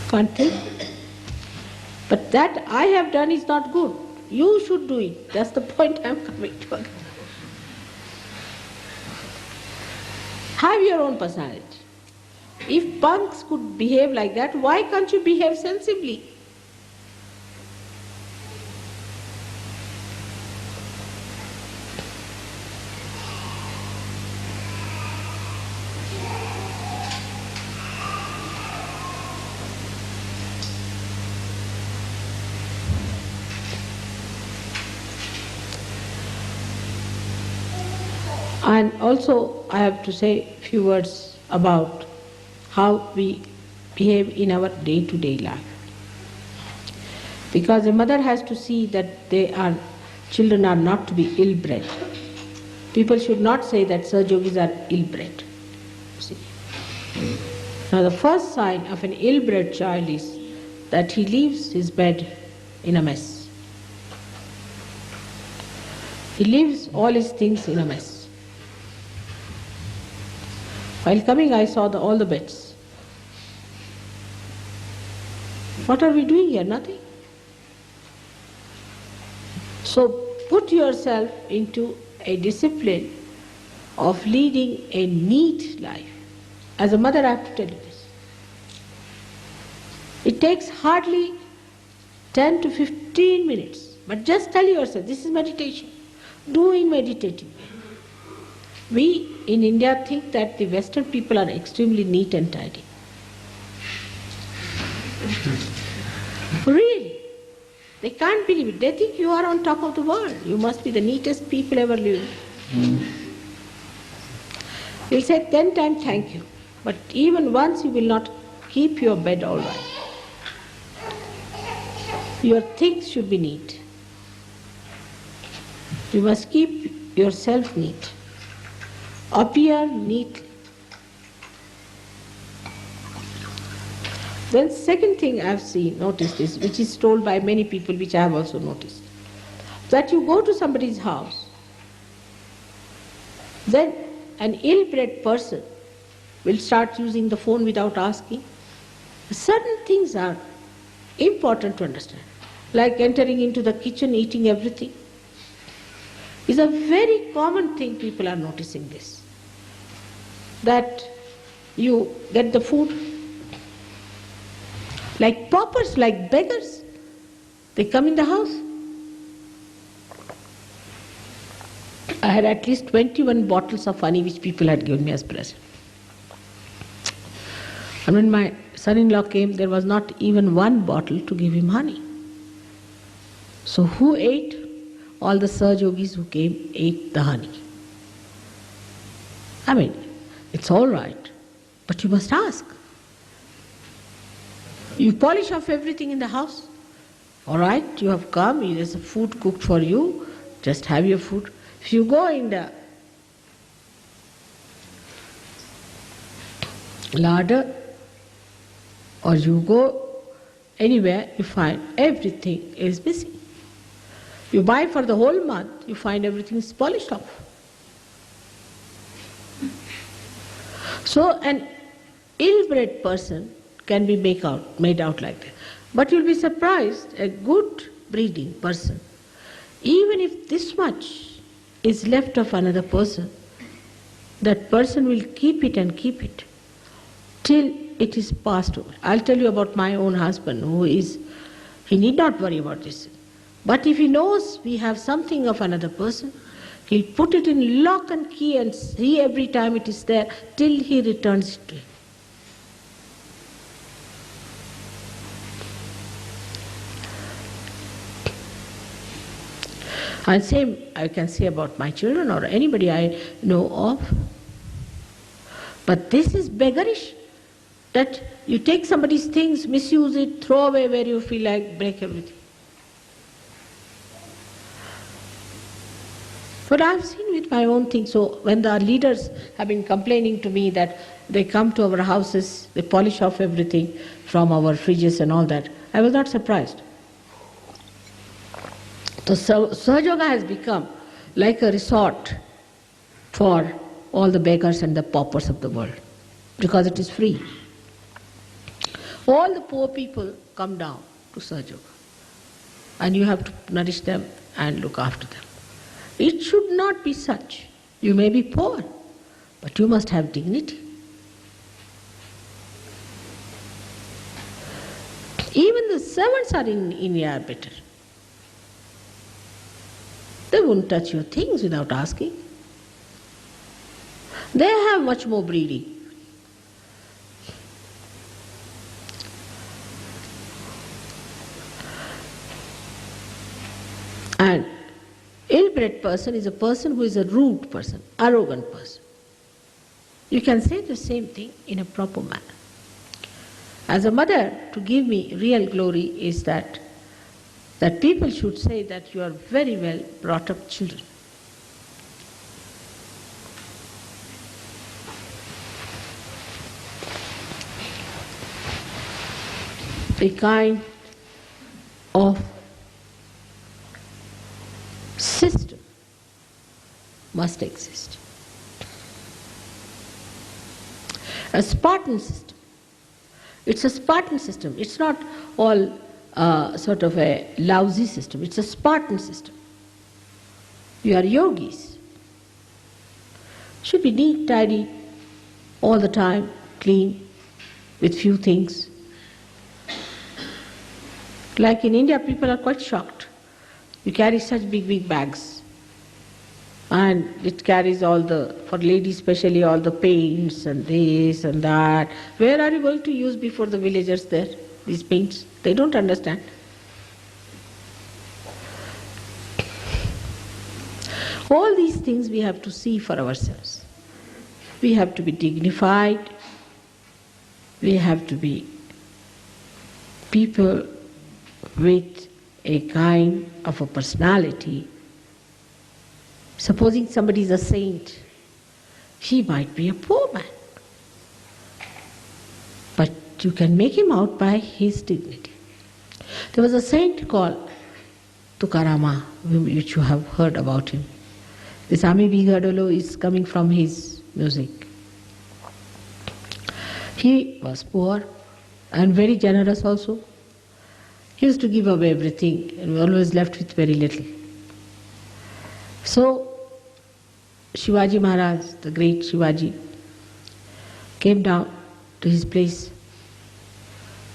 Can't think. But that I have done is not good. You should do it. That's the point I'm coming to again. Have your own personality. If punks could behave like that, why can't you behave sensibly? And also I have to say a few words about how we behave in our day-to-day life. Because a mother has to see that children are not to be ill-bred. People should not say that Sahaja Yogis are ill-bred. See? Now the first sign of an ill-bred child is that he leaves his bed in a mess. He leaves all his things in a mess. While coming, I saw all the beds. What are we doing here? Nothing. So put yourself into a discipline of leading a neat life. As a mother, I have to tell you this. It takes hardly 10 to 15 minutes, but just tell yourself, this is meditation. Do in meditative way. We in India think that the Western people are extremely neat and tidy. Really. They can't believe it. They think you are on top of the world. You must be the neatest people ever living. You'll say 10 times thank you. But even once you will not keep your bed all right. Your things should be neat. You must keep yourself neat. Appear neatly. Then second thing I have noticed is, which is told by many people, which I have also noticed, that you go to somebody's house, then an ill-bred person will start using the phone without asking. Certain things are important to understand, like entering into the kitchen, eating everything. It's a very common thing, people are noticing this, that you get the food, like paupers, like beggars, they come in the house. I had at least 21 bottles of honey which people had given me as present. And when my son-in-law came, there was not even one bottle to give him honey. So who ate? All the Sahaja Yogis who came ate the honey. I mean, it's all right, but you must ask. You polish off everything in the house. All right, you have come, there's a food cooked for you, just have your food. If you go in the larder or you go anywhere, you find everything is missing. You buy for the whole month, you find everything is polished off. So an ill-bred person can be made out like that. But you'll be surprised, a good breeding person, even if this much is left of another person, that person will keep it and keep it till it is passed over. I'll tell you about my own husband, he need not worry about this. But if he knows we have something of another person, he'll put it in lock and key and see every time it is there till he returns it to him. And same I can say about my children or anybody I know of. But this is beggarish, that you take somebody's things, misuse it, throw away where you feel like, break everything. But I've seen with my own thing, so when the leaders have been complaining to me that they come to our houses, they polish off everything from our fridges and all that, I was not surprised. So Sahaja Yoga has become like a resort for all the beggars and the paupers of the world, because it is free. All the poor people come down to Sahaja Yoga, and you have to nourish them and look after them. It should not be such. You may be poor, but you must have dignity. Even the servants are in India are better. They won't touch your things without asking. They have much more breeding. And ill-bred person is a person who is a rude person, arrogant person. You can say the same thing in a proper manner. As a mother, to give me real glory is that people should say that you are very well brought up children. A kind of system must exist. A Spartan system. It's a Spartan system. It's not all sort of a lousy system. It's a Spartan system. You are yogis. Should be neat, tidy, all the time, clean, with few things. Like in India, people are quite shocked. You carry such big bags. And it carries all for ladies especially, all the paints and this and that. Where are you going to use before the villagers there, these paints? They don't understand. All these things we have to see for ourselves. We have to be dignified. We have to be people with a kind of a personality. Supposing somebody is a saint, he might be a poor man. But you can make him out by his dignity. There was a saint called Tukarama, which you have heard about him. This Ami Bigadolo is coming from his music. He was poor and very generous also. He used to give away everything and always left with very little. So Shivaji Maharaj, the great Shivaji, came down to his place,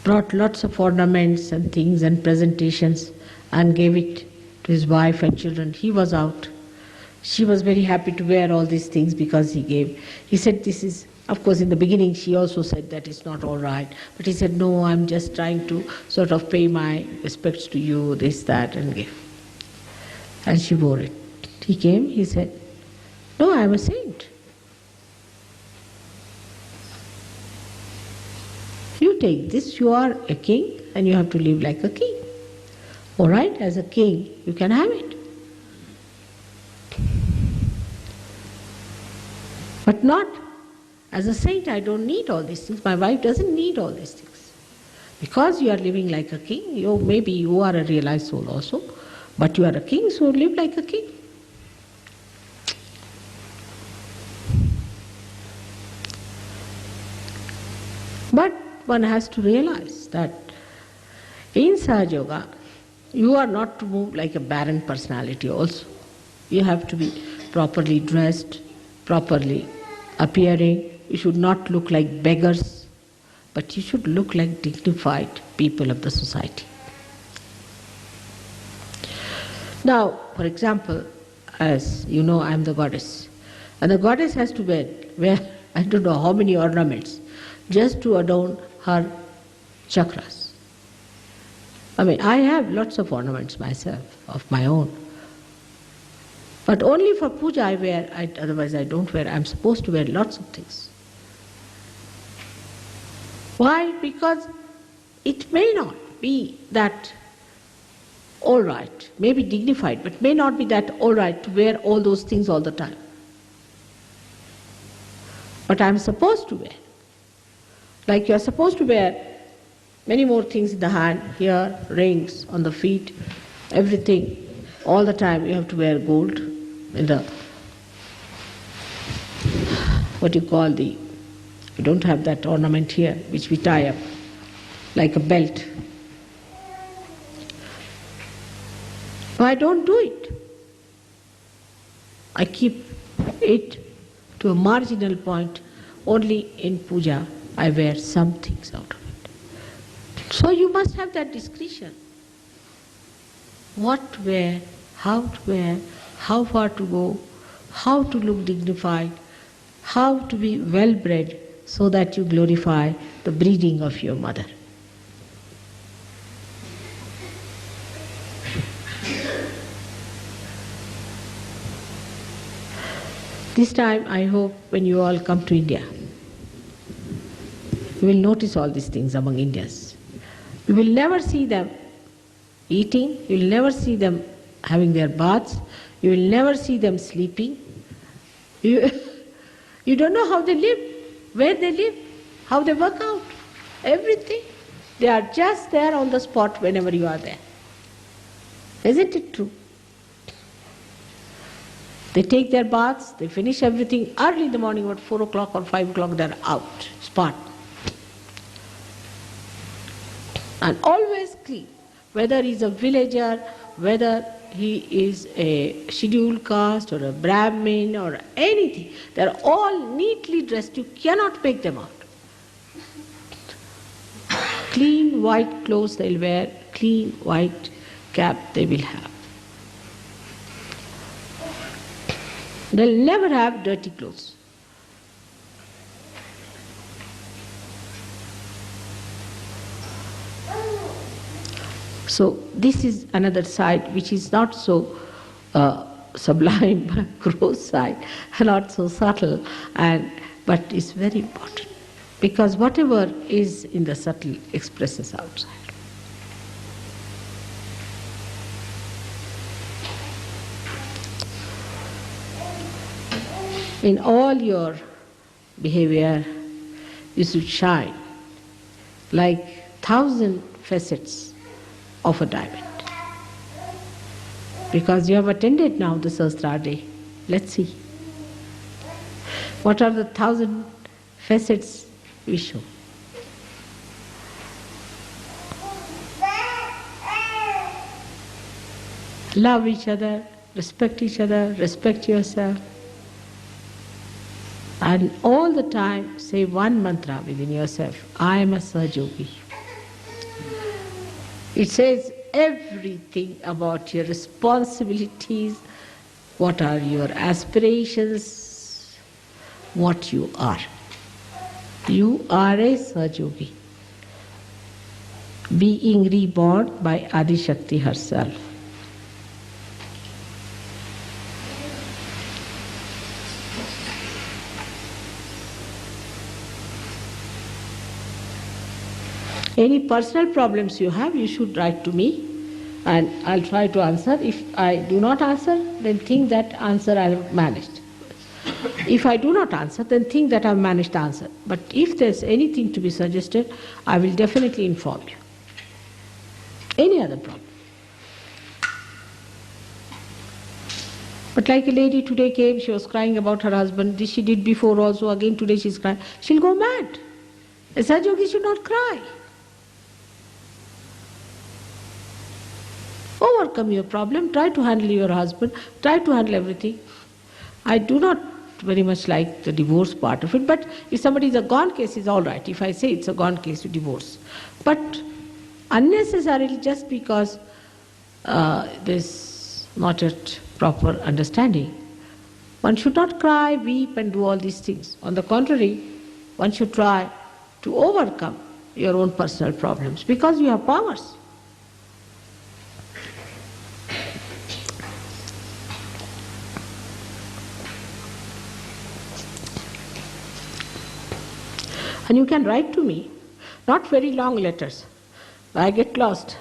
brought lots of ornaments and things and presentations and gave it to his wife and children. He was out. She was very happy to wear all these things because he gave. He said, this is, of course in the beginning she also said that it's not all right. But he said, no, I'm just trying to sort of pay my respects to you, this, that, and give. And she wore it. He came, he said, no, I'm a saint. You take this, you are a king and you have to live like a king. All right, as a king, you can have it. But not as a saint. I don't need all these things. My wife doesn't need all these things. Because you are living like a king, maybe you are a realized soul also, but you are a king, so live like a king. one has to realize that in Sahaja Yoga, you are not to move like a barren personality also. You have to be properly dressed, properly appearing. You should not look like beggars, but you should look like dignified people of the society. Now, for example, as you know, I am the goddess. And the goddess has to wear I don't know how many ornaments just to adorn her chakras. I mean, I have lots of ornaments myself, of my own. But only for puja I wear, otherwise I don't wear. I'm supposed to wear lots of things. Why? Because it may not be that all right, may be dignified, but may not be that all right to wear all those things all the time. But I'm supposed to wear. Like you're supposed to wear many more things in the hand, here, rings, on the feet, everything. All the time you have to wear gold in the, what you call the, we don't have that ornament here, which we tie up, like a belt. But I don't do it. I keep it to a marginal point. Only in puja I wear some things out of it. So you must have that discretion. What to wear, how to wear, how far to go, how to look dignified, how to be well bred so that you glorify the breeding of your mother. This time I hope when you all come to India, you will notice all these things among Indians. You will never see them eating, you will never see them having their baths, you will never see them sleeping. You don't know how they live, where they live, how they work out, everything. They are just there on the spot whenever you are there. Isn't it true? They take their baths, they finish everything early in the morning, about 4 o'clock or 5 o'clock, they're out, spot. And always clean, whether he's a villager, whether he is a scheduled caste or a Brahmin or anything. They're all neatly dressed, you cannot make them out. Clean white clothes they'll wear, clean white cap they will have. They'll never have dirty clothes. So this is another side which is not so sublime, but gross side, not so subtle, but is very important. Because whatever is in the subtle expresses outside. In all your behavior, you should shine like 1,000 facets of a diamond. Because you have attended now the Sahasrara. Let's see. What are the 1,000 facets we show? Love each other, respect yourself. And all the time say one mantra within yourself, I am a Sahaja Yogi. It says everything about your responsibilities, what are your aspirations, what you are. You are a Sahaja Yogi, being reborn by Adi Shakti herself. Any personal problems you have, you should write to me and I'll try to answer. If I do not answer, then think that answer I have managed. If I do not answer, then think that I have managed to answer. But if there's anything to be suggested, I will definitely inform you. Any other problem. But like a lady today came, she was crying about her husband. This she did before also, again today she's crying. She'll go mad. A Sahaja Yogi should not cry. Overcome your problem, try to handle your husband, try to handle everything. I do not very much like the divorce part of it, but if somebody is a gone case, it's all right. If I say it's a gone case, you divorce. But unnecessarily, just because there's not yet proper understanding, one should not cry, weep and do all these things. On the contrary, one should try to overcome your own personal problems because you have powers. And you can write to me, not very long letters. I get lost.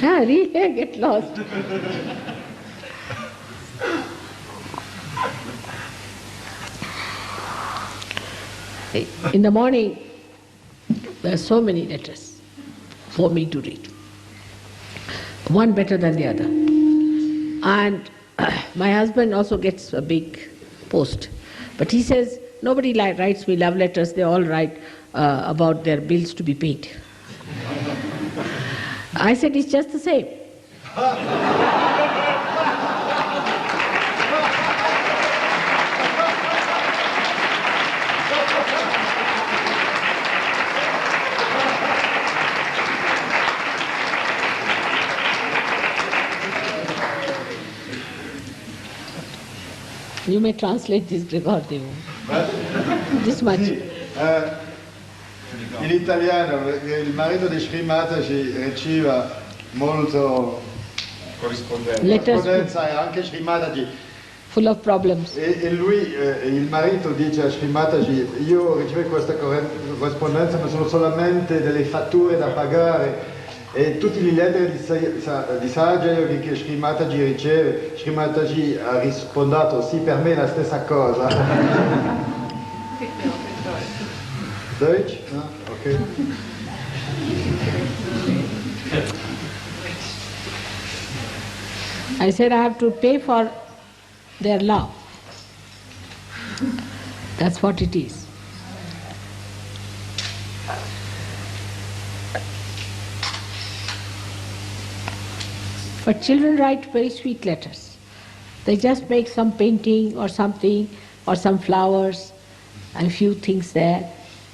Yeah, really, I get lost. In the morning, there are so many letters for me to read, one better than the other. And my husband also gets a big post. But he says, nobody writes me love letters, they all write about their bills to be paid. I said, it's just the same. You may translate this, Gregorio. This much. In italiano, il marito di Sri Mataji riceva molto corrispondenza e anche Sri Mataji. Full of problems. E lui, il marito dice a Sri Mataji, io ricevo questa corrispondenza ma sono solamente delle fatture da pagare. E tutti gli lettere di Sahaja Yogi che Sri Mataji riceve, Sri Mataji ha rispondato sì, per me è la stessa cosa. Deutsch? No? Okay. I said I have to pay for their love. That's what it is. But children write very sweet letters. They just make some painting or something, or some flowers, and a few things there.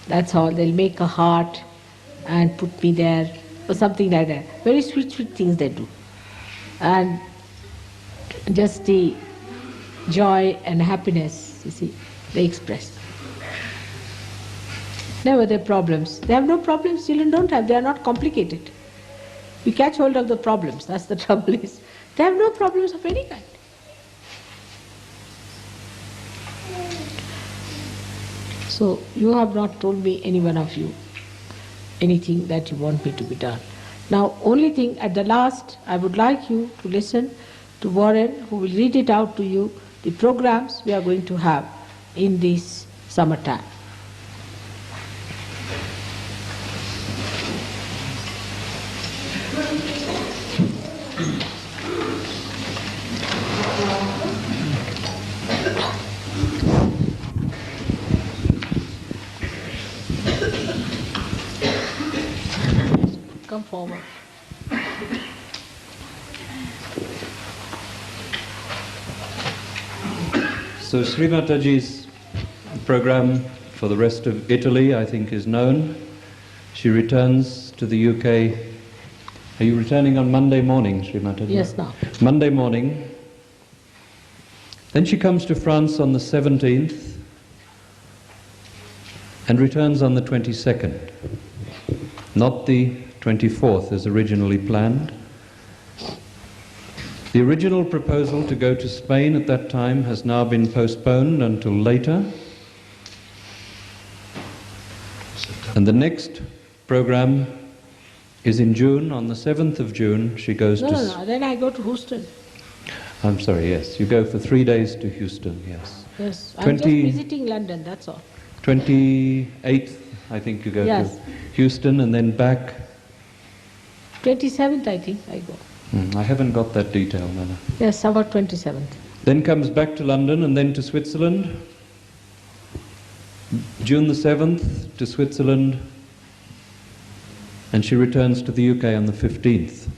That's all. They'll make a heart and put me there, or something like that. Very sweet, sweet things they do. And just the joy and happiness, you see, they express. Never their problems. They have no problems, children don't have. They are not complicated. We catch hold of the problems, that's the trouble is. They have no problems of any kind. So you have not told me, any one of you, anything that you want me to be done. Now, only thing at the last, I would like you to listen to Warren, who will read it out to you, the programs we are going to have in this summertime. Come forward. So Sri Mataji's program for the rest of Italy, I think, is known. She returns to the UK. Are you returning on Monday morning, Sri Mataji? Yes, now. Monday morning. Then she comes to France on the 17th and returns on the 22nd. Not the 24th as originally planned. The original proposal to go to Spain at that time has now been postponed until later. And the next program is in June. On the 7th of June she goes to... No, then I go to Houston. I'm sorry, yes. You go for 3 days to Houston, yes. Yes, I'm just visiting London, that's all. 28th, I think you go to Houston and then back... 27th, I think, I go. I haven't got that detail, Nana. Yes, about 27th. Then comes back to London and then to Switzerland. June the 7th to Switzerland, and she returns to the UK on the 15th.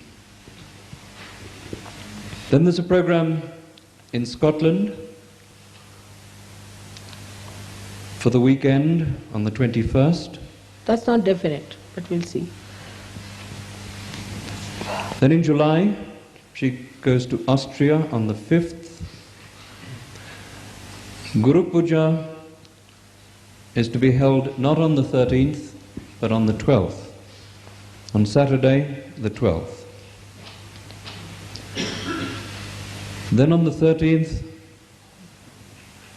Then there's a program in Scotland for the weekend on the 21st. That's not definite, but we'll see. Then in July, she goes to Austria on the 5th. Guru Puja is to be held not on the 13th, but on the 12th, on Saturday the 12th. Then on the 13th,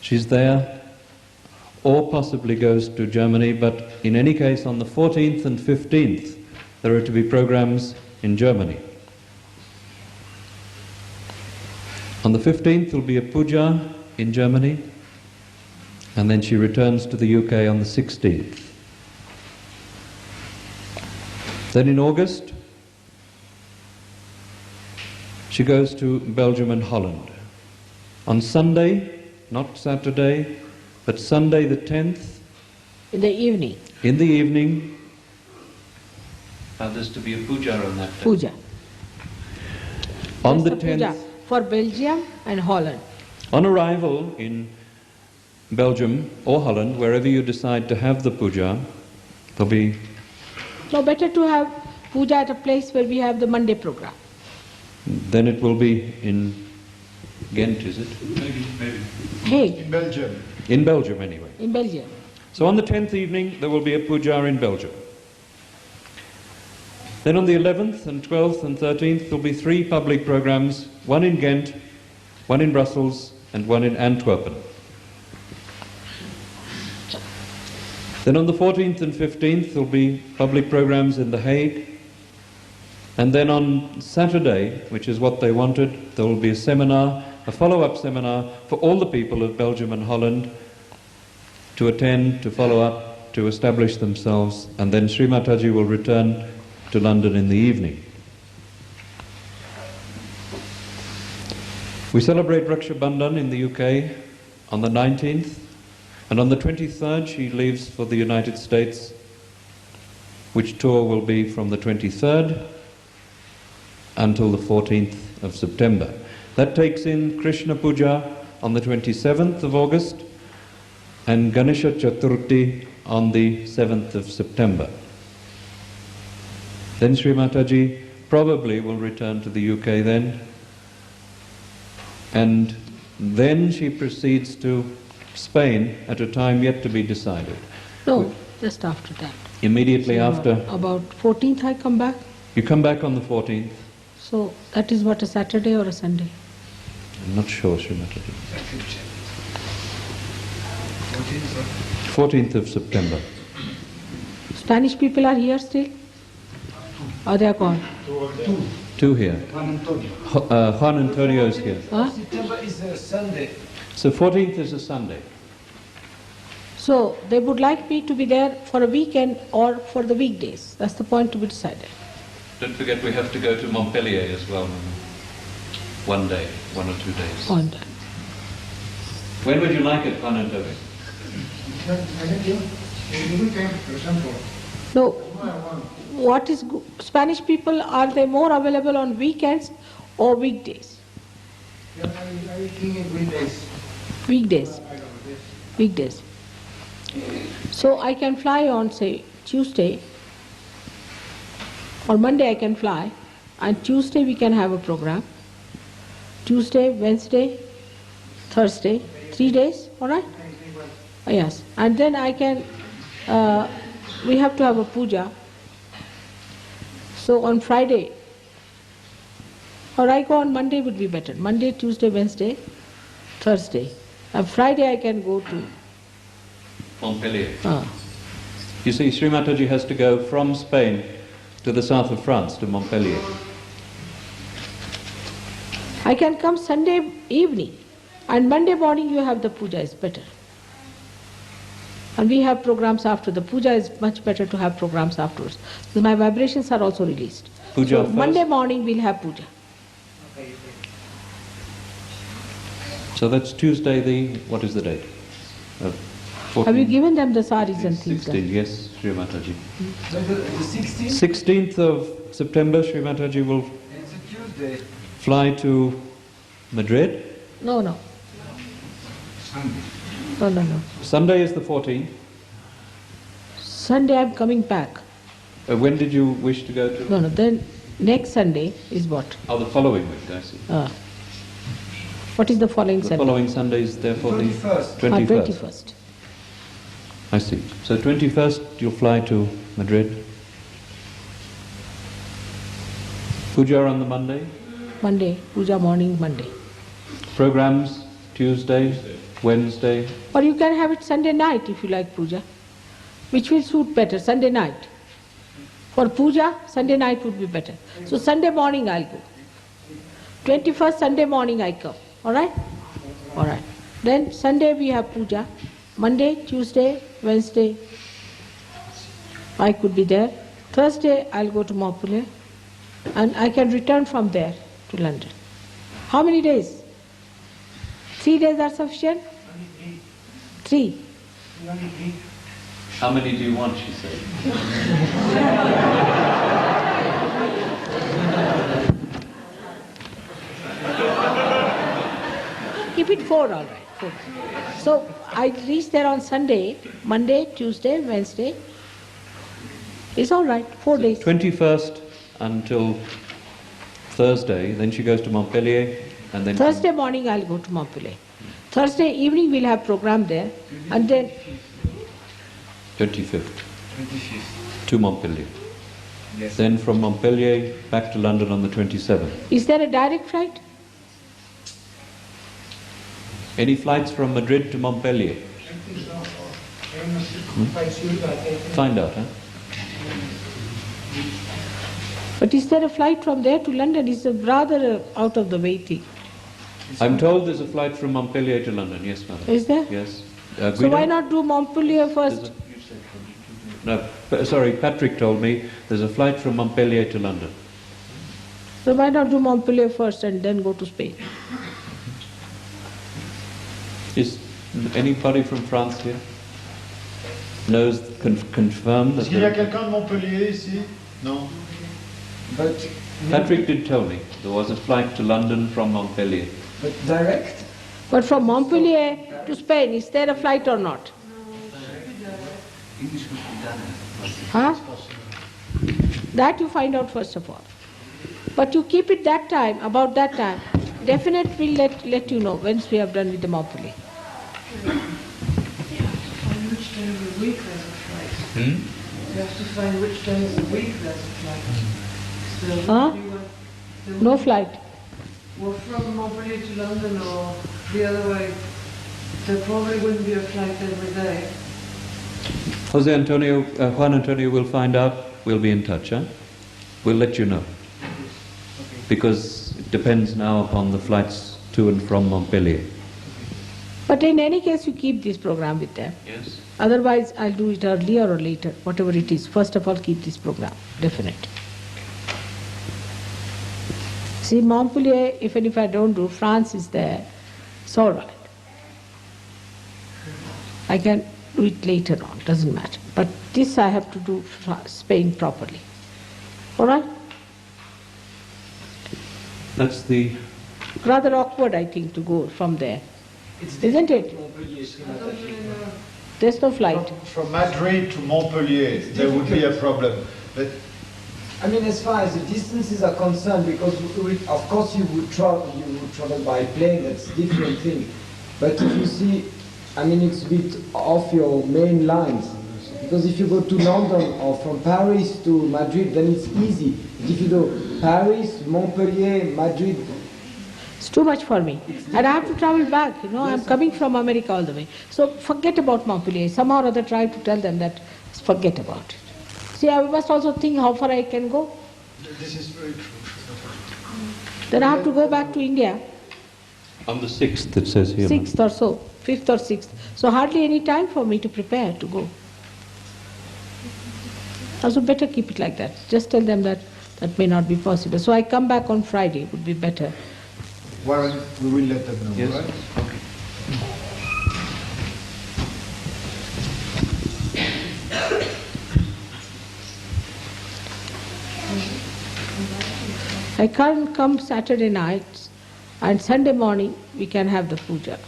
she's there, or possibly goes to Germany, but in any case on the 14th and 15th, there are to be programs in Germany. On the 15th will be a puja in Germany, and then she returns to the UK on the 16th. Then in August, she goes to Belgium and Holland. On Sunday, not Saturday, but Sunday the 10th. In the evening. In the evening. There's to be a puja on that day. Puja. On That's the 10th. Puja for Belgium and Holland. On arrival in Belgium or Holland, wherever you decide to have the puja, there'll be... No, better to have puja at a place where we have the Monday program. Then it will be in Ghent, is it? Maybe. Hey, In Belgium. In Belgium, anyway. in Belgium. So on the 10th evening, there will be a puja in Belgium. Then on the 11th and 12th and 13th, there will be 3 public programs, one in Ghent, one in Brussels, and one in Antwerpen. Then on the 14th and 15th, there will be public programs in The Hague. And then on Saturday, which is what they wanted, there will be a seminar, a follow-up seminar for all the people of Belgium and Holland to attend, to follow up, to establish themselves, and then Sri Mataji will return to London in the evening. We celebrate Raksha Bandhan in the UK on the 19th, and on the 23rd she leaves for the United States, which tour will be from the 23rd until the 14th of September. That takes in Krishna Puja on the 27th of August and Ganesha Chaturthi on the 7th of September. Then Sri Mataji probably will return to the UK then, and then she proceeds to Spain at a time yet to be decided. No, just after that. Immediately So after, About 14th I come back. you come back on the 14th. So that is what, a Saturday or a Sunday? I'm not sure, Sri Mataji. 14th of September. Spanish people are here still? Or they are gone? 2 here. Juan Antonio is here. Huh? September is a Sunday. So 14th is a Sunday. So they would like me to be there for a weekend or for the weekdays. That's the point to be decided. Don't forget we have to go to Montpellier as well. One day, 1 or 2 days. On that. When would you like it, Juan Antonio? No, what is Spanish people, are they more available on weekends or weekdays? Weekdays. Weekdays. So I can fly on, say, Tuesday, or Monday I can fly, and Tuesday we can have a program. Tuesday, Wednesday, Thursday, 3 days, all right? Yes, and then I can, we have to have a puja. So on Friday, or I go on Monday would be better. Monday, Tuesday, Wednesday, Thursday. And Friday I can go to Montpellier. You see, Sri Mataji has to go from Spain to the south of France, to Montpellier. I can come Sunday evening, and Monday morning you have the puja, is better. And we have programs after. The puja is much better to have programs afterwards. So my vibrations are also released. Puja So first? Monday morning we'll have puja. So that's Tuesday the, what is the date? Have you given them the saris and things? 16, yes, Sri Mataji. So the 16th? 16th of September, Sri Mataji will It's a Tuesday. fly to Madrid. No, no. Sunday. No, no, no. Sunday is the 14th. Sunday I'm coming back. When did you wish to go to? No, no. Then next Sunday is what? Oh, the following week, I see. What is the following The Sunday? following Sunday is therefore 21st. the 21st. 21st. I see. So 21st you'll fly to Madrid. Puja on the Monday. Monday, puja morning, Monday. Programs Tuesday, Wednesday. Or you can have it Sunday night if you like puja. Which will suit better, Sunday night. For puja, Sunday night would be better. So Sunday morning I'll go. 21st Sunday morning I come. Alright? Alright. Then Sunday we have puja. Monday, Tuesday, Wednesday I could be there. Thursday I'll go to Montpellier. And I can return from there to London. How many days? 3 days are sufficient? 3. How many do you want, she said. Keep it 4, all right. 4. So I reach there on Sunday, Monday, Tuesday, Wednesday. It's all right, 4 days. 21st until Thursday, then she goes to Montpellier, and then Thursday morning I'll go to Montpellier. Thursday evening we'll have program there, and then 25th 25th. to Montpellier. Yes. Then from Montpellier back to London on the 27th. is there a direct flight? Any flights from Madrid to Montpellier? Find out, huh? But is there a flight from there to London? It's a rather out of the way thing. I'm told there's a flight from Montpellier to London. Yes, madam. Is there? Yes. So Guido? why not do Montpellier There's first? sorry, Patrick told me there's a flight from Montpellier to London. So why not do Montpellier first and then go to Spain? Is anybody from France here? Knows, confirmed Est-ce that qu'il y a there- quelqu'un de Montpellier ici? Non. But Patrick did tell me there was a flight to London from Montpellier. but direct? But from Montpellier to Spain, is there a flight or not? Huh? That you find out first of all. But you keep it that time, about that time. Definite we'll let you know once we have done with the Montpellier. Find which day of the week there's a flight. You have to find which day of the week there's a flight. So Huh? there No would- flight. Well, from Montpellier to London or the other way, there probably wouldn't be a flight every day. Jose Antonio, Juan Antonio will find out. We'll be in touch, huh? We'll let you know. Because it depends now upon the flights to and from Montpellier. But in any case, you keep this program with them. Yes. Otherwise, I'll do it earlier or later, whatever it is. First of all, keep this program, definite. See, Montpellier, even if I don't do, France is there, it's all right. I can do it later on, doesn't matter. But this I have to do Spain properly. All right? That's the... Rather awkward, I think, to go from there. Isn't it? There's no flight. From Madrid to Montpellier, there would be a problem. But I mean, as far as the distances are concerned, because of course you would travel by plane, that's a different thing. But if you see, I mean, it's a bit off your main lines. Because if you go to London or from Paris to Madrid, then it's easy. But if you go Paris, Montpellier, Madrid, It's too much for me. And I have to travel back, you know, I'm coming from America all the way. So forget about Montpellier. Somehow or other try to tell them that forget about it. See, I must also think how far I can go. this is very true. Then I have to go back to India, On the 6th, it says here. 6th or so, 5th or 6th. So hardly any time for me to prepare to go. Also better keep it like that. Just tell them that that may not be possible. So I come back on Friday, would be better. Well, we will let them know, Yes. right? I can't come Saturday nights, and Sunday morning we can have the puja,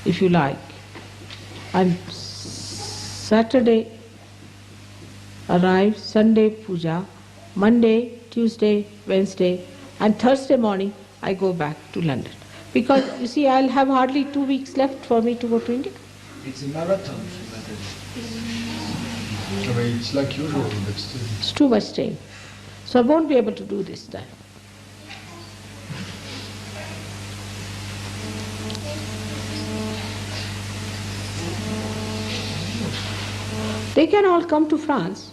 if you like. And Saturday arrives, Sunday puja, Monday, Tuesday, Wednesday, and Thursday morning I go back to London. Because you see, I'll have hardly 2 weeks left for me to go to India. It's a marathon. I mean, it's like usual, but still. It's too much time. So I won't be able to do this time. They can all come to France.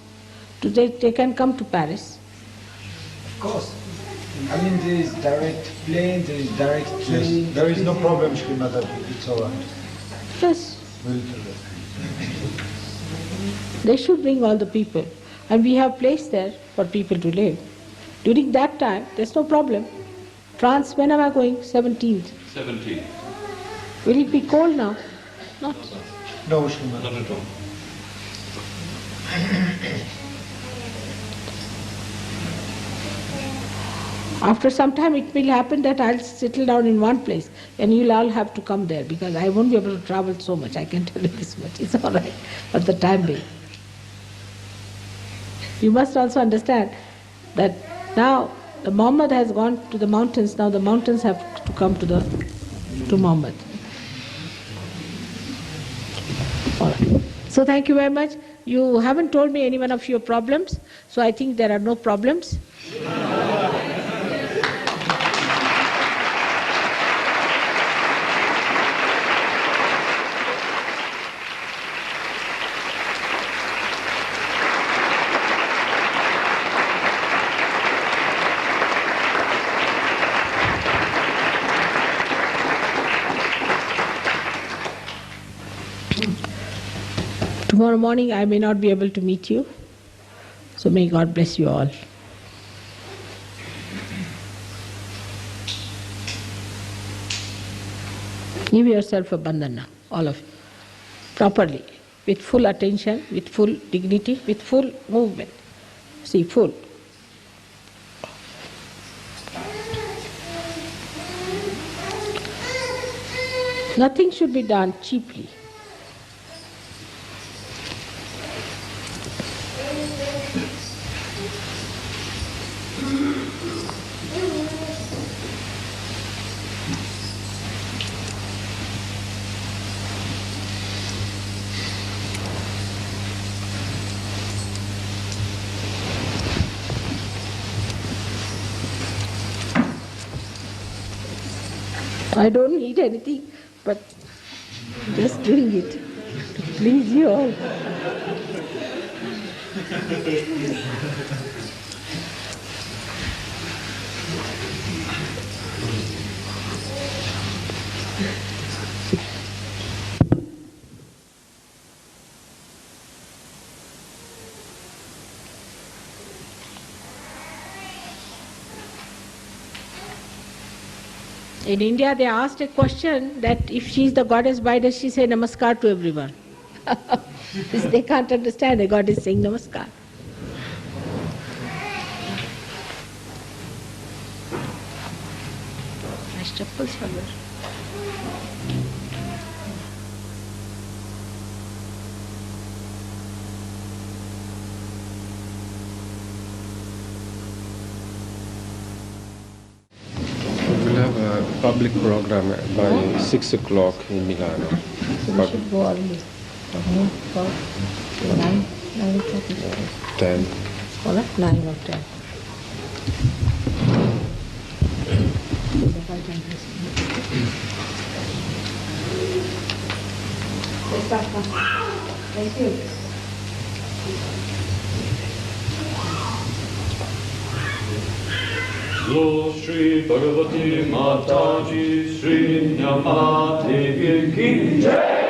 They can come to Paris. Of course. I mean, there is direct plane, there is direct train. Yes, there is no problem, Shri Mataji. It's all right. Yes, We'll do that. they should bring all the people. And we have place there for people to live. During that time, there's no problem. France, when am I going? 17th. 17. Will it be cold now? Not. No, Shri Mataji. Not at all. After some time it will happen that I'll settle down in one place and you'll all have to come there because I won't be able to travel so much, I can tell you this much. It's all right for the time being. You must also understand that now the Muhammad has gone to the mountains, now the mountains have to come to Muhammad. All right. So thank you very much. You haven't told me any one of your problems, so I think there are no problems. Tomorrow morning I may not be able to meet you, so may God bless you all. Give yourself a bandhana, all of you, properly, with full attention, with full dignity, with full movement. See, full. Nothing should be done cheaply. I don't need anything, but just doing it to please you all. In India, they asked a question that if she is the goddess, why does she say namaskar to everyone? They can't understand the god is saying namaskar. Nice chappals for her. We'll have a public program by 6 o'clock in Milano. We should go early. For 9 o'clock. 10. All right, 9 or 10. Thank you. Lo Shri Bhagavati Mataji Sri Nyamate Ki Jai.